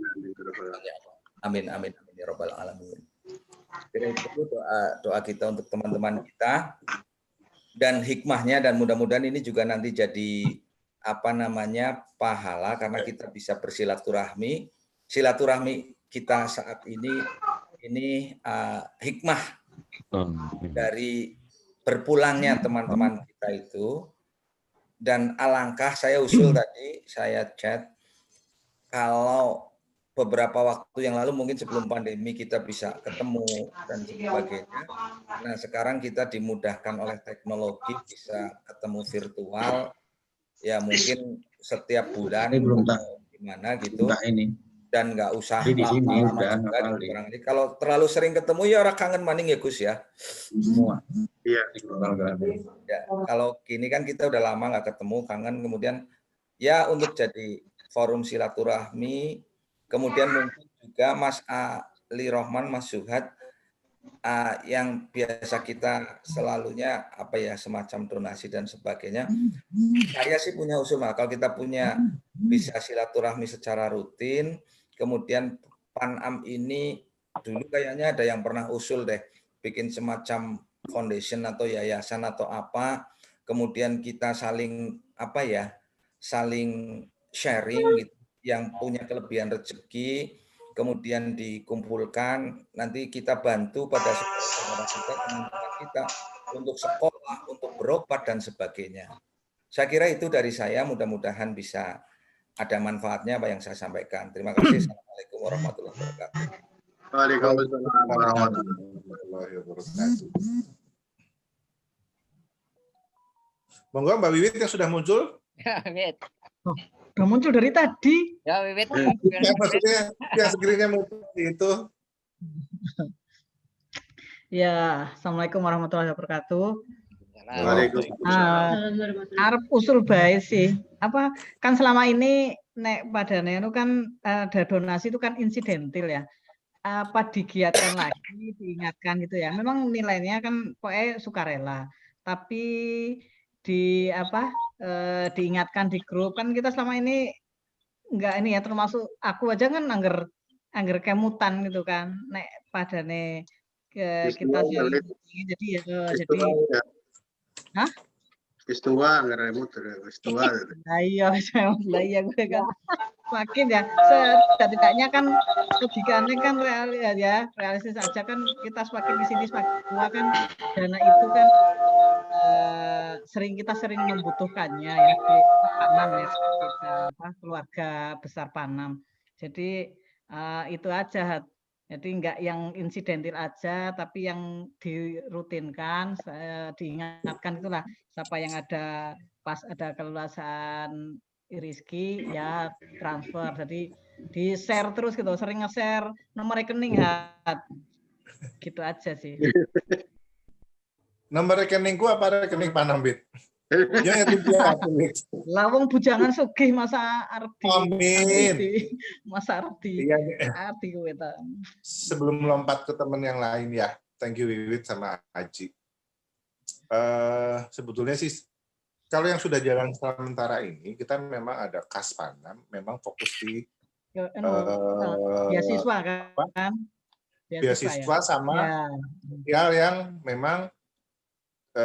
Speaker 7: Amin amin amin ya rabbal alamin. Jadi itu doa kita untuk teman-teman kita dan hikmahnya, dan mudah-mudahan ini juga nanti jadi pahala karena kita bisa bersilaturahmi. Silaturahmi kita saat ini hikmah dari berpulangnya teman-teman kita itu. Dan alangkah saya usul tadi, saya chat, kalau beberapa waktu yang lalu mungkin sebelum pandemi kita bisa ketemu dan sebagainya. Nah sekarang kita dimudahkan oleh teknologi, bisa ketemu virtual, ya mungkin setiap bulan atau gimana gitu. Dan nggak usah lama-lama juga. Kalau terlalu sering ketemu ya orang kangen maning ya Gus ya.
Speaker 4: Semua.
Speaker 6: Iya.
Speaker 7: Ya, kalau gini kan kita udah lama nggak ketemu, kangen, kemudian ya untuk jadi forum silaturahmi. Kemudian mungkin juga Mas Ali Rohman, Mas Zuhad, yang biasa kita selalunya semacam donasi dan sebagainya. Saya sih punya usul, kalau kita punya bisa silaturahmi secara rutin, kemudian Panam ini dulu kayaknya ada yang pernah usul deh, bikin semacam foundation atau yayasan atau apa, kemudian kita saling saling sharing gitu. Yang punya kelebihan rezeki, kemudian dikumpulkan, nanti kita bantu pada saudara kita, teman-teman kita, untuk sekolah, untuk berobat, dan sebagainya. Saya kira itu dari saya, mudah-mudahan bisa ada manfaatnya apa yang saya sampaikan. Terima kasih. Assalamualaikum warahmatullahi wabarakatuh.
Speaker 6: Waalaikumsalam warahmatullahi wabarakatuh.
Speaker 1: Monggo Mbak Wiwit yang sudah muncul.
Speaker 2: Ya, Wiwit.
Speaker 4: Udah muncul dari tadi.
Speaker 2: Ya, Wiwit.
Speaker 1: Ya, maksudnya yang segerinya muncul itu.
Speaker 4: Ya, Assalamualaikum warahmatullahi wabarakatuh.
Speaker 6: Waalaikumsalam.
Speaker 4: Arep usul bae sih. Kan selama ini nek padane itu kan ada donasi itu kan insidental ya. Apa digiatkan lagi, diingatkan gitu ya. Memang nilainya kan pokoknya sukarela. Tapi diingatkan di grup kan kita selama ini enggak ini ya, termasuk aku aja kan angger kemutan gitu kan nek padane kita jadi
Speaker 6: Istiwa nggak remut istiwa.
Speaker 4: Iya gue kan makin ya setidaknya kan logikanya kan realistis aja kan, kita semakin di sini semakin tua kan dana itu kan kita sering membutuhkannya ya di Panam ya, kita keluarga besar Panam. Jadi itu aja. Jadi enggak yang insidental aja, tapi yang dirutinkan, diingatkan itulah siapa yang ada pas ada kelulusan rezeki ya transfer. Jadi di share terus gitu, sering nge-share nomor rekening gitu aja sih.
Speaker 1: Nomor rekeningku apa rekening Panam, Bit? Ya,
Speaker 4: Lawang bujangan sugih masa arti.
Speaker 1: Amin.
Speaker 4: Masa arti.
Speaker 1: Iya,
Speaker 4: arti gue ta.
Speaker 1: Sebelum lompat ke teman yang lain ya. Thank you Wiwit sama Haji. Sebetulnya sih kalau yang sudah jalan sementara ini kita memang ada kas Panam, memang fokus di
Speaker 4: beasiswa kan?
Speaker 1: Beasiswa sama hal yang memang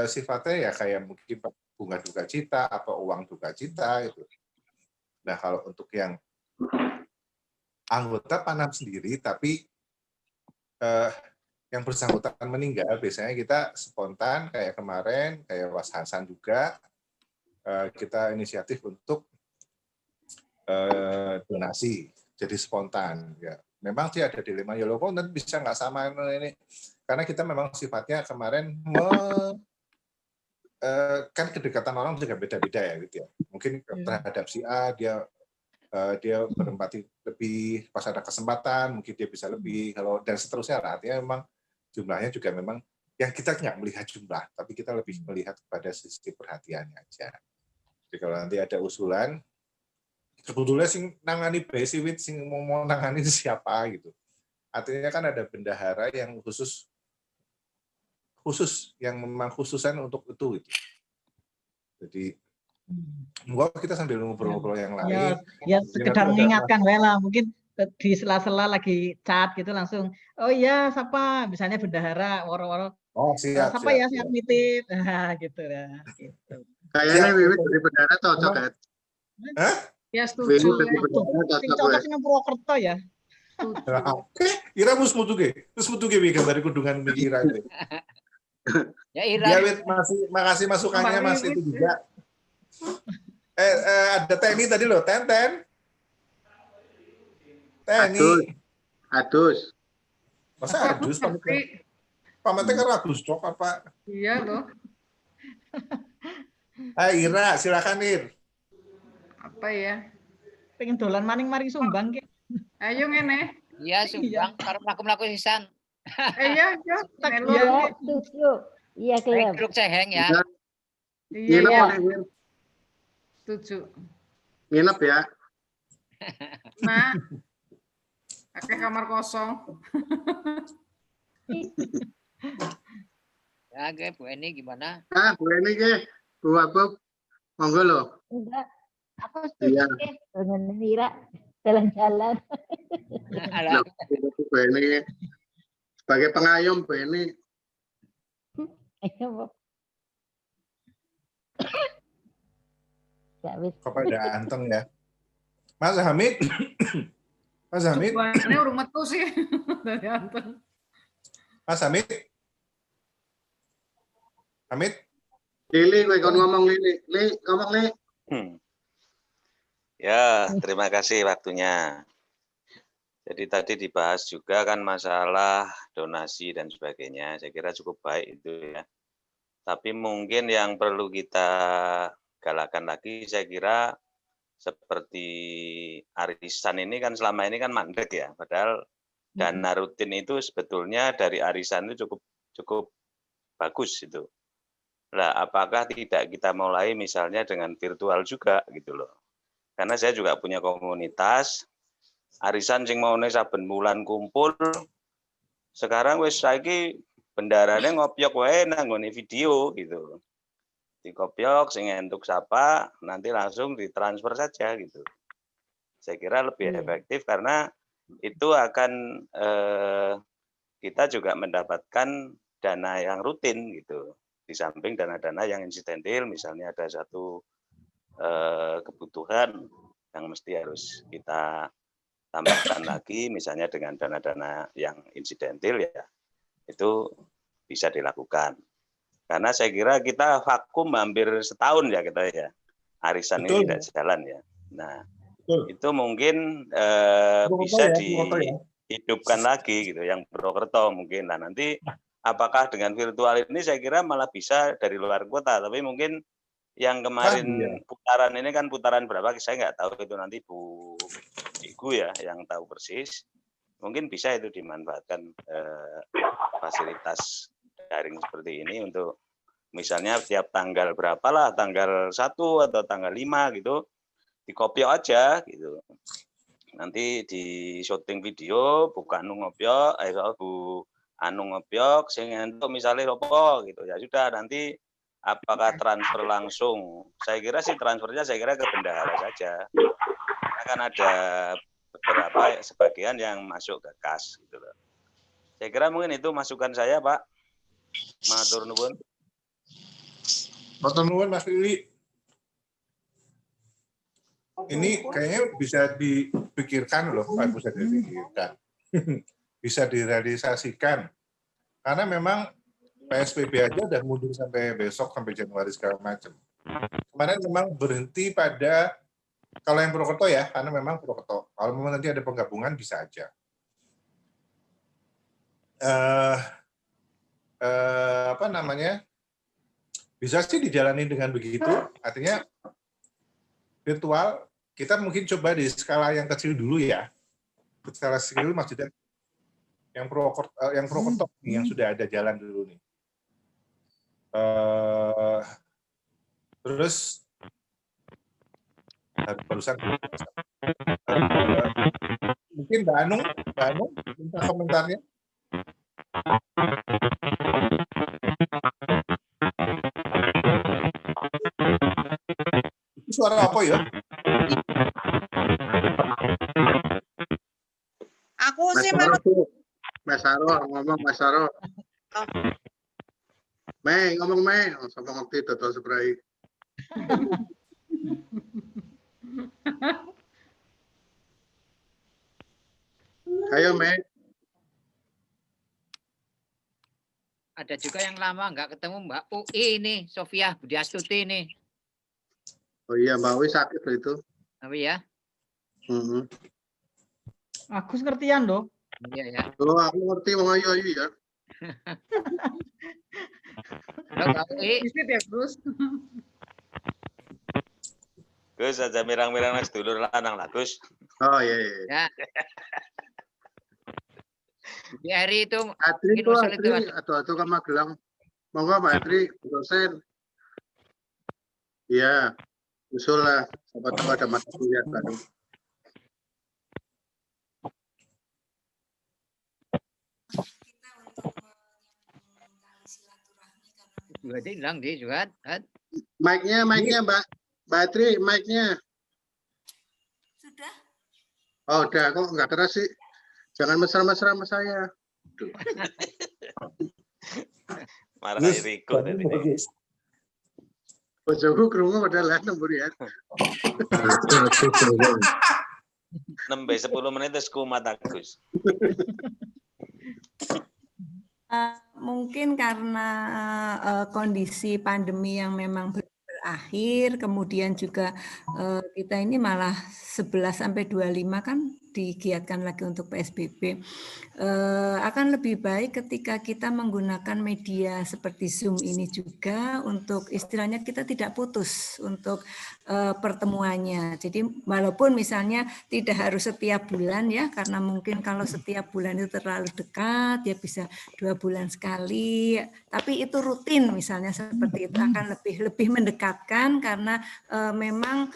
Speaker 1: sifatnya ya kayak mungkin bunga duka cita atau uang duka cita gitu. Nah kalau untuk yang anggota Panam sendiri tapi yang bersangkutan meninggal, biasanya kita spontan kayak kemarin, kayak Mas Hasan juga, kita inisiatif untuk donasi, jadi spontan. Ya, memang sih ada dilema, ya loh, kok nanti bisa nggak sama ini, karena kita memang sifatnya kemarin kan kedekatan orang juga beda-beda ya, gitu ya. Mungkin terhadap si A dia berempati lebih, pas ada kesempatan mungkin dia bisa lebih, kalau dan seterusnya. Artinya memang jumlahnya juga memang yang kita nggak melihat jumlah, tapi kita lebih melihat kepada sisi perhatiannya aja. Jadi kalau nanti ada usulan, sebetulnya sing nangani basiwit sing mau nangani siapa gitu. Artinya kan ada bendahara yang khusus yang memang khususan untuk itu gitu. Jadi mungkin kita sambil ngobrol-ngobrol yang lain.
Speaker 4: Ya sekedar mengingatkan lah, mungkin di sela-sela lagi chat gitu langsung, oh iya siapa, misalnya bendahara, woro-woro, siapa ya siap nitip, gitu ya. Gitu.
Speaker 6: Kayaknya Wiwit dari bendahara cocok ya.
Speaker 4: Hah? Ya setuju. Cocok dengan Purwokerto ya.
Speaker 1: Oke, Ira mus mutu ge dari kudungan Ira itu.
Speaker 2: Ya Ira.
Speaker 1: Ya Wit, makasih masukannya Mas itu juga. Ada Teni tadi loh, Ten.
Speaker 6: Adus.
Speaker 1: Masa Adus? Pamatnya kan Agus cok apa?
Speaker 9: Iya loh.
Speaker 1: Ira, silakan Ir.
Speaker 9: Apa ya?
Speaker 4: Pengen dolan maning mari Sumbang ki.
Speaker 9: Ayo ngene.
Speaker 2: Iya Sumbang, karo mlaku-mlaku sisan.
Speaker 9: Iya.
Speaker 10: Iya kelihatan.
Speaker 2: Grup ceheng ya.
Speaker 9: Iya. Setuju.
Speaker 6: Nginep ya.
Speaker 9: Nah. Pakai kamar kosong.
Speaker 2: Ya, Bu Eni gimana?
Speaker 6: Bu Eni Bu Abub, monggo loh.
Speaker 10: Enggak, aku setuju dengan Mira jalan-jalan.
Speaker 6: Bu Eni sebagai pengayom Bu Eni.
Speaker 1: Kepada anteng ya. Mas Hamid. Mas Hamid.
Speaker 9: Ini urung metu sih dari anteng.
Speaker 1: Mas Hamid.
Speaker 6: Lili, kowe kon ngomong Lili. Ngomong Li.
Speaker 8: Ya, terima kasih waktunya. Jadi tadi dibahas juga kan masalah donasi dan sebagainya. Saya kira cukup baik itu ya. Tapi mungkin yang perlu kita galakan lagi, saya kira seperti arisan ini kan selama ini kan mandek ya. Padahal dana rutin itu sebetulnya dari arisan itu cukup bagus itu. Nah, apakah tidak kita mulai misalnya dengan virtual juga gitu loh. Karena saya juga punya komunitas arisan sing mau saben bulan kumpul. Sekarang wis saiki bendarane ngopiok wae nang nggone video gitu. Dikopiok sing entuk sapa nanti langsung ditransfer saja gitu. Saya kira lebih efektif karena itu akan kita juga mendapatkan dana yang rutin gitu. Di samping dana-dana yang insidental, misalnya ada satu kebutuhan yang mesti harus kita tambahkan lagi, misalnya dengan dana-dana yang insidental ya, itu bisa dilakukan. Karena saya kira kita vakum hampir setahun ya kita ya, arisan ini tidak jalan ya. Nah, itu mungkin bisa dihidupkan lagi gitu, yang Purwokerto mungkin. Nah nanti apakah dengan virtual ini saya kira malah bisa dari luar kota, tapi mungkin yang kemarin putaran ini kan putaran berapa, saya nggak tahu itu nanti Bu Igu ya yang tahu persis. Mungkin bisa itu dimanfaatkan fasilitas daring seperti ini untuk misalnya tiap tanggal berapa lah, tanggal 1 atau tanggal 5 gitu, dikopiok aja gitu. Nanti di syuting video, Bu Anu ngopiok, Bu Anu ngopiok, sing entuk misalnya opo gitu. Ya sudah nanti apakah transfer langsung? Saya kira sih transfernya ke bendahara saja. Karena kan ada beberapa sebagian yang masuk ke kas gitu loh. Saya kira mungkin itu masukan saya, Pak. Matur nuwun.
Speaker 1: Matur nuwun Mas Lili. Ini kayaknya bisa dipikirkan loh, Pak, bisa dipikirkan. Bisa direalisasikan. Karena memang PSBB aja udah mundur sampai besok, sampai Januari segala macam. Kemarin memang berhenti pada, kalau yang Purwokerto ya, karena memang Purwokerto. Kalau memang nanti ada penggabungan, bisa aja. Apa namanya? Bisa sih dijalani dengan begitu, artinya virtual, kita mungkin coba di skala yang kecil dulu ya. Skala kecil maksudnya yang Purwokerto yang sudah ada jalan dulu nih. Terus barusan mungkin Mbak Anung minta komentarnya. Itu suara apa ya?
Speaker 5: Aku sih mau
Speaker 6: Mas Saro ngomong, Mas Saro. Mei ngomong Mei, sama ngerti total spray. Ayo Mei.
Speaker 2: Ada juga yang lama nggak ketemu Mbak UI ini, Sofia Budiastuti ini.
Speaker 6: Oh iya, Mbak Wi sakit loh itu.
Speaker 2: Tapi ya.
Speaker 4: Agus ngertian loh.
Speaker 2: Iya ya.
Speaker 6: Oh, aku ngerti Bang Ayu ya.
Speaker 2: Mbak UI.
Speaker 9: Visit ya, Gus.
Speaker 8: Gus aja mirang-mirang nang sedulur lanang lah, Gus.
Speaker 6: Oh iya.
Speaker 2: Ya. Di hari itu
Speaker 6: Adri itu atau ke Magelang. Monggo Pak Adri, dosen. Iya, usul lah. Siapa-siapa ada mata kuliah baru.
Speaker 2: Berarti hilang dia juga.
Speaker 6: Mic-nya Mbak Adri, mic-nya.
Speaker 5: Sudah?
Speaker 6: Oh udah, kok nggak keras sih? Jangan mesra-mesra sama saya.
Speaker 8: Marah Riko tadi.
Speaker 6: Bojoku krungu padahal nembur ya.
Speaker 8: Nembe 10 menit terus kumat Agus.
Speaker 5: Mungkin karena kondisi pandemi yang memang berakhir, kemudian juga kita ini malah 11 sampai 25 kan digiatkan lagi untuk PSBB. Akan lebih baik ketika kita menggunakan media seperti Zoom ini juga untuk istilahnya kita tidak putus untuk pertemuannya. Jadi walaupun misalnya tidak harus setiap bulan ya, karena mungkin kalau setiap bulan itu terlalu dekat, ya bisa 2 bulan sekali. Tapi itu rutin misalnya seperti itu akan lebih mendekatkan karena memang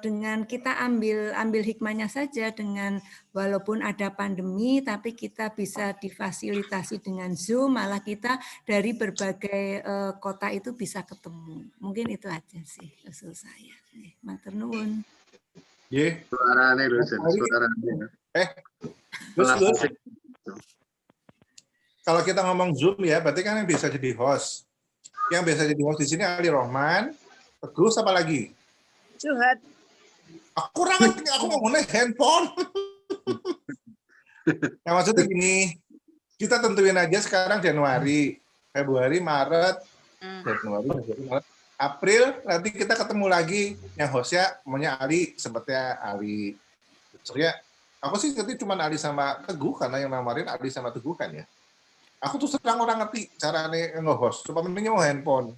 Speaker 5: dengan kita ambil hikmahnya saja dengan walaupun ada pandemi tapi kita bisa difasilitasi dengan Zoom, malah kita dari berbagai kota itu bisa ketemu. Mungkin itu aja sih usul saya. Matur nuwun.
Speaker 6: Nggih, suarane lho, suarane.
Speaker 1: Gus. Kalau kita ngomong Zoom ya, berarti kan yang bisa jadi host. Yang biasa jadi host di sini Ali Rohman, Teguh, apa lagi?
Speaker 5: Juhat.
Speaker 1: Aku ngomongnya handphone. Nah, maksudnya gini, kita tentuin aja sekarang Januari, Februari, Maret, April, nanti kita ketemu lagi yang hostnya namanya Ali, sebetulnya Ali. Soalnya aku sih ngerti cuma Ali sama Teguh, karena yang namarin Ali sama Teguh kan ya. Aku tuh sedang orang ngerti caranya nge-host, supaya mendingnya mau handphone.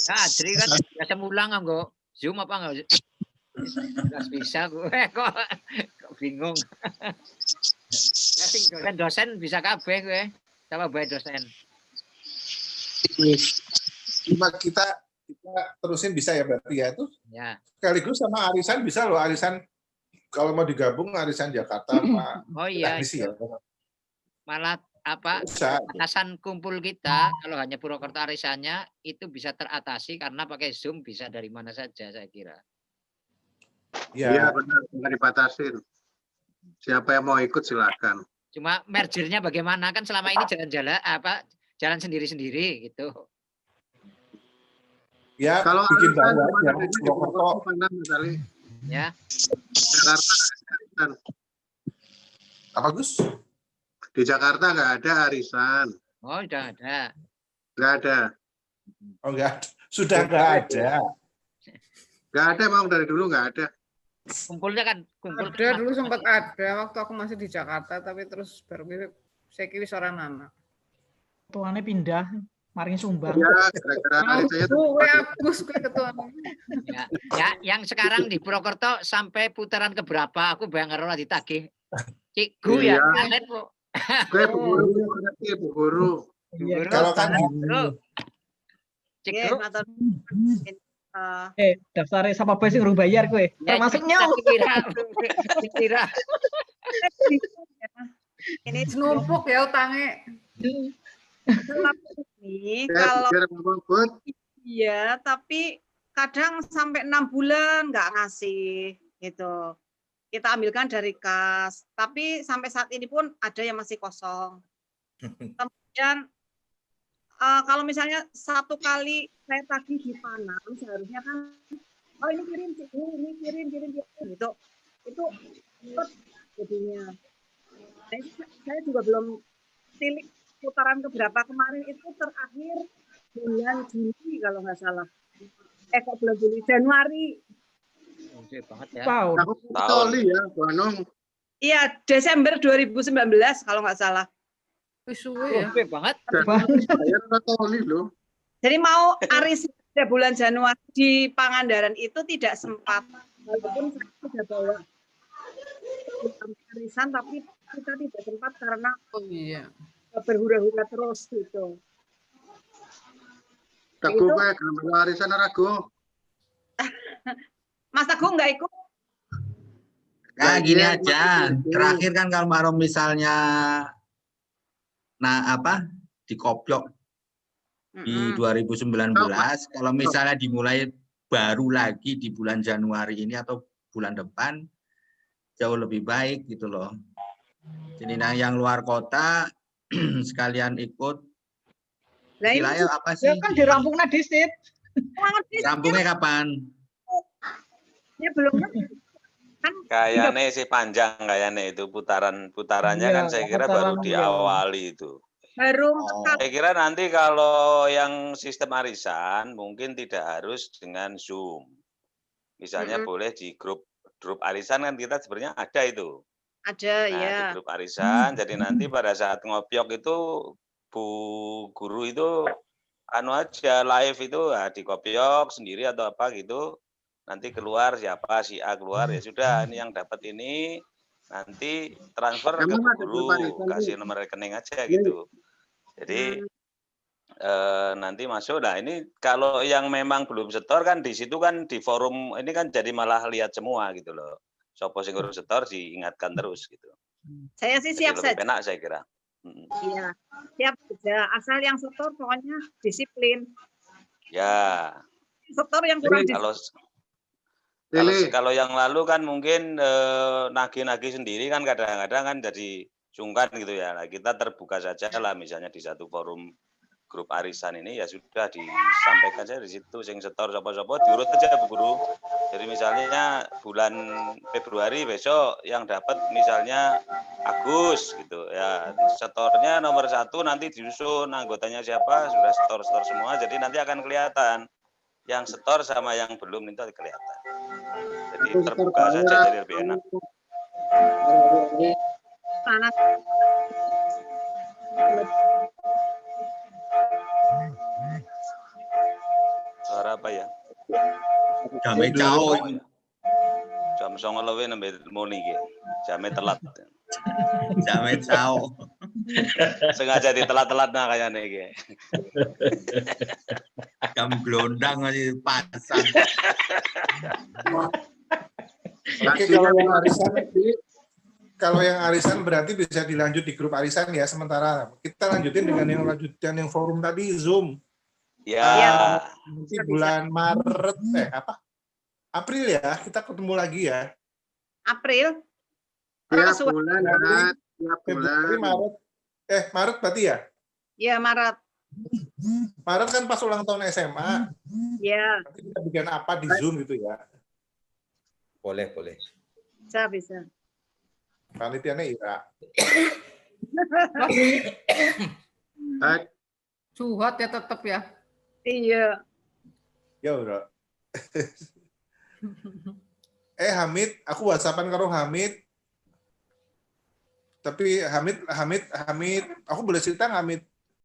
Speaker 2: Nah, Adri kan biasa mulang kok. Zoom apa enggak? Enggak bisa gue kok bingung. Ya sing dosen bisa kabeh gue. Sama bae dosen.
Speaker 1: Kita terusin bisa ya berarti ya itu.
Speaker 2: Ya.
Speaker 1: Sekaligus sama arisan bisa loh, arisan kalau mau digabung arisan Jakarta Pak.
Speaker 2: Oh iya.
Speaker 1: Ya.
Speaker 2: Malah batasan kumpul kita kalau hanya Purwokerto arisannya itu bisa teratasi karena pakai Zoom bisa dari mana saja saya kira.
Speaker 6: Iya benar, nggak dibatasin. Siapa yang mau ikut silakan.
Speaker 2: Cuma mergernya bagaimana kan selama ini jalan-jalan jalan sendiri-sendiri gitu.
Speaker 1: Ya,
Speaker 6: kalau
Speaker 1: bikin baru aja
Speaker 6: Purwokerto
Speaker 2: ya.
Speaker 6: Jakarta arisan.
Speaker 1: Apa Gus?
Speaker 6: Di Jakarta nggak ada arisan.
Speaker 2: Oh, udah ada.
Speaker 6: Nggak ada.
Speaker 1: Oh, enggak. Sudah nggak ada.
Speaker 6: Nggak ada, emang dari dulu nggak ada.
Speaker 2: Kumpulnya kan kumpul.
Speaker 9: Ada dulu sempat ada waktu aku masih di Jakarta, tapi terus baru saya kira seorang nama.
Speaker 4: Ketuanya pindah, maring Sumbang.
Speaker 6: Ya, gara-gara
Speaker 2: ya, yang sekarang di Purwokerto sampai putaran keberapa aku bayang ora ditagih. Cikgu ya, kalian kok.
Speaker 6: Bu Guru.
Speaker 1: Kalau kan
Speaker 2: Cikgu.
Speaker 4: Daftar siapa sih ngurung bayar kowe? Termasuk nyong.
Speaker 2: Kira.
Speaker 9: Ini numpuk ya utangnya.
Speaker 11: Ini kalau iya, tapi kadang sampai 6 bulan nggak ngasih gitu. Kita ambilkan dari kas, tapi sampai saat ini pun ada yang masih kosong. Kemudian kalau misalnya satu kali saya tagih di Panam, seharusnya kan, oh ini kirim gitu. Itu jadinya. Saya juga belum tilik putaran keberapa kemarin itu terakhir bulan Juli kalau nggak salah. Kok bulan Juli, Januari.
Speaker 2: Oke banget ya.
Speaker 6: Tahun ya, Buanong.
Speaker 11: Iya, Desember 2019 kalau nggak salah.
Speaker 2: Oke banget.
Speaker 11: Jadi mau arisan pada bulan Januari di Pangandaran itu tidak sempat. Walaupun saya sudah bawa arisan, tapi kita tidak sempat karena berhura-hura terus gitu.
Speaker 6: Teguh gue gambar arisan Rago.
Speaker 11: Mas Teguh nggak ikut?
Speaker 12: Nah gini aja, terakhir kan kalau misalnya dikopiok di 2019, kalau misalnya dimulai baru lagi di bulan Januari ini atau bulan depan jauh lebih baik gitu loh. Jadi yang luar kota sekalian ikut.
Speaker 4: Wilayah apa sih? Kan dirampungnya disit.
Speaker 12: Rampungnya kapan?
Speaker 11: Ya belum.
Speaker 8: Kayaknya sih panjang kayaknya itu putarannya kan saya kira baru diawali itu. Saya kira nanti kalau yang sistem arisan mungkin tidak harus dengan Zoom. Misalnya boleh di grup arisan kan kita sebenarnya ada itu.
Speaker 11: Ada ya.
Speaker 8: Di grup arisan, jadi nanti pada saat ngopiok itu Bu Guru itu aja live itu dikopiok sendiri atau apa gitu. Nanti keluar siapa si A keluar ya sudah ini yang dapat ini nanti transfer ke Bu Guru kasih nomor rekening aja gitu. Jadi nanti masuk. Nah ini kalau yang memang belum setor kan di situ kan di forum ini kan jadi malah lihat semua gitu loh. Sopo sing urus setor diingatkan terus gitu.
Speaker 11: Saya sih siap saja.
Speaker 8: Enak saya kira.
Speaker 11: Iya, siap saja. Asal yang setor pokoknya disiplin.
Speaker 8: Ya.
Speaker 11: Setor yang kurang
Speaker 8: kalau yang lalu kan mungkin nagih-nagih sendiri kan kadang-kadang kan jadi sungkan gitu ya. Nah, kita terbuka saja lah misalnya di satu forum grup arisan ini ya sudah disampaikan saja di situ sing setor sapa-sapa diurut aja Bu Guru. Jadi misalnya bulan Februari besok yang dapat misalnya Agus gitu ya. Setornya nomor 1 nanti disusun anggotanya siapa sudah setor semua jadi nanti akan kelihatan yang setor sama yang belum itu kelihatan. Jadi terbuka saja jadi lebih enak. Suara apa ya?
Speaker 12: Jame cao.
Speaker 8: Jam 09.00 nembe muni iki. Jame telat.
Speaker 12: Jame cao.
Speaker 8: Sengaja ditelat-telat nah kayaknya iki.
Speaker 12: Jam glondang masih pasang.
Speaker 1: Oke, kalau yang arisan kalau yang arisan berarti bisa dilanjut di grup arisan ya sementara. Kita lanjutin dengan yang forum tadi Zoom.
Speaker 8: Ya.
Speaker 1: Nanti bulan Maret April ya kita ketemu lagi ya.
Speaker 11: April.
Speaker 6: Tiap bulan,
Speaker 1: Februari, Maret. Maret berarti ya?
Speaker 11: Iya, Maret.
Speaker 1: Maret kan pas ulang tahun SMA.
Speaker 11: Iya.
Speaker 1: Nanti kita bikin apa di Zoom gitu ya.
Speaker 7: Boleh.
Speaker 11: Bisa.
Speaker 1: Panitianya Ira.
Speaker 9: Suhat ya tetap ya.
Speaker 11: Iya.
Speaker 1: Ya udah. Hamid, aku WhatsAppan karo Hamid. Tapi Hamid, aku boleh cerita Hamid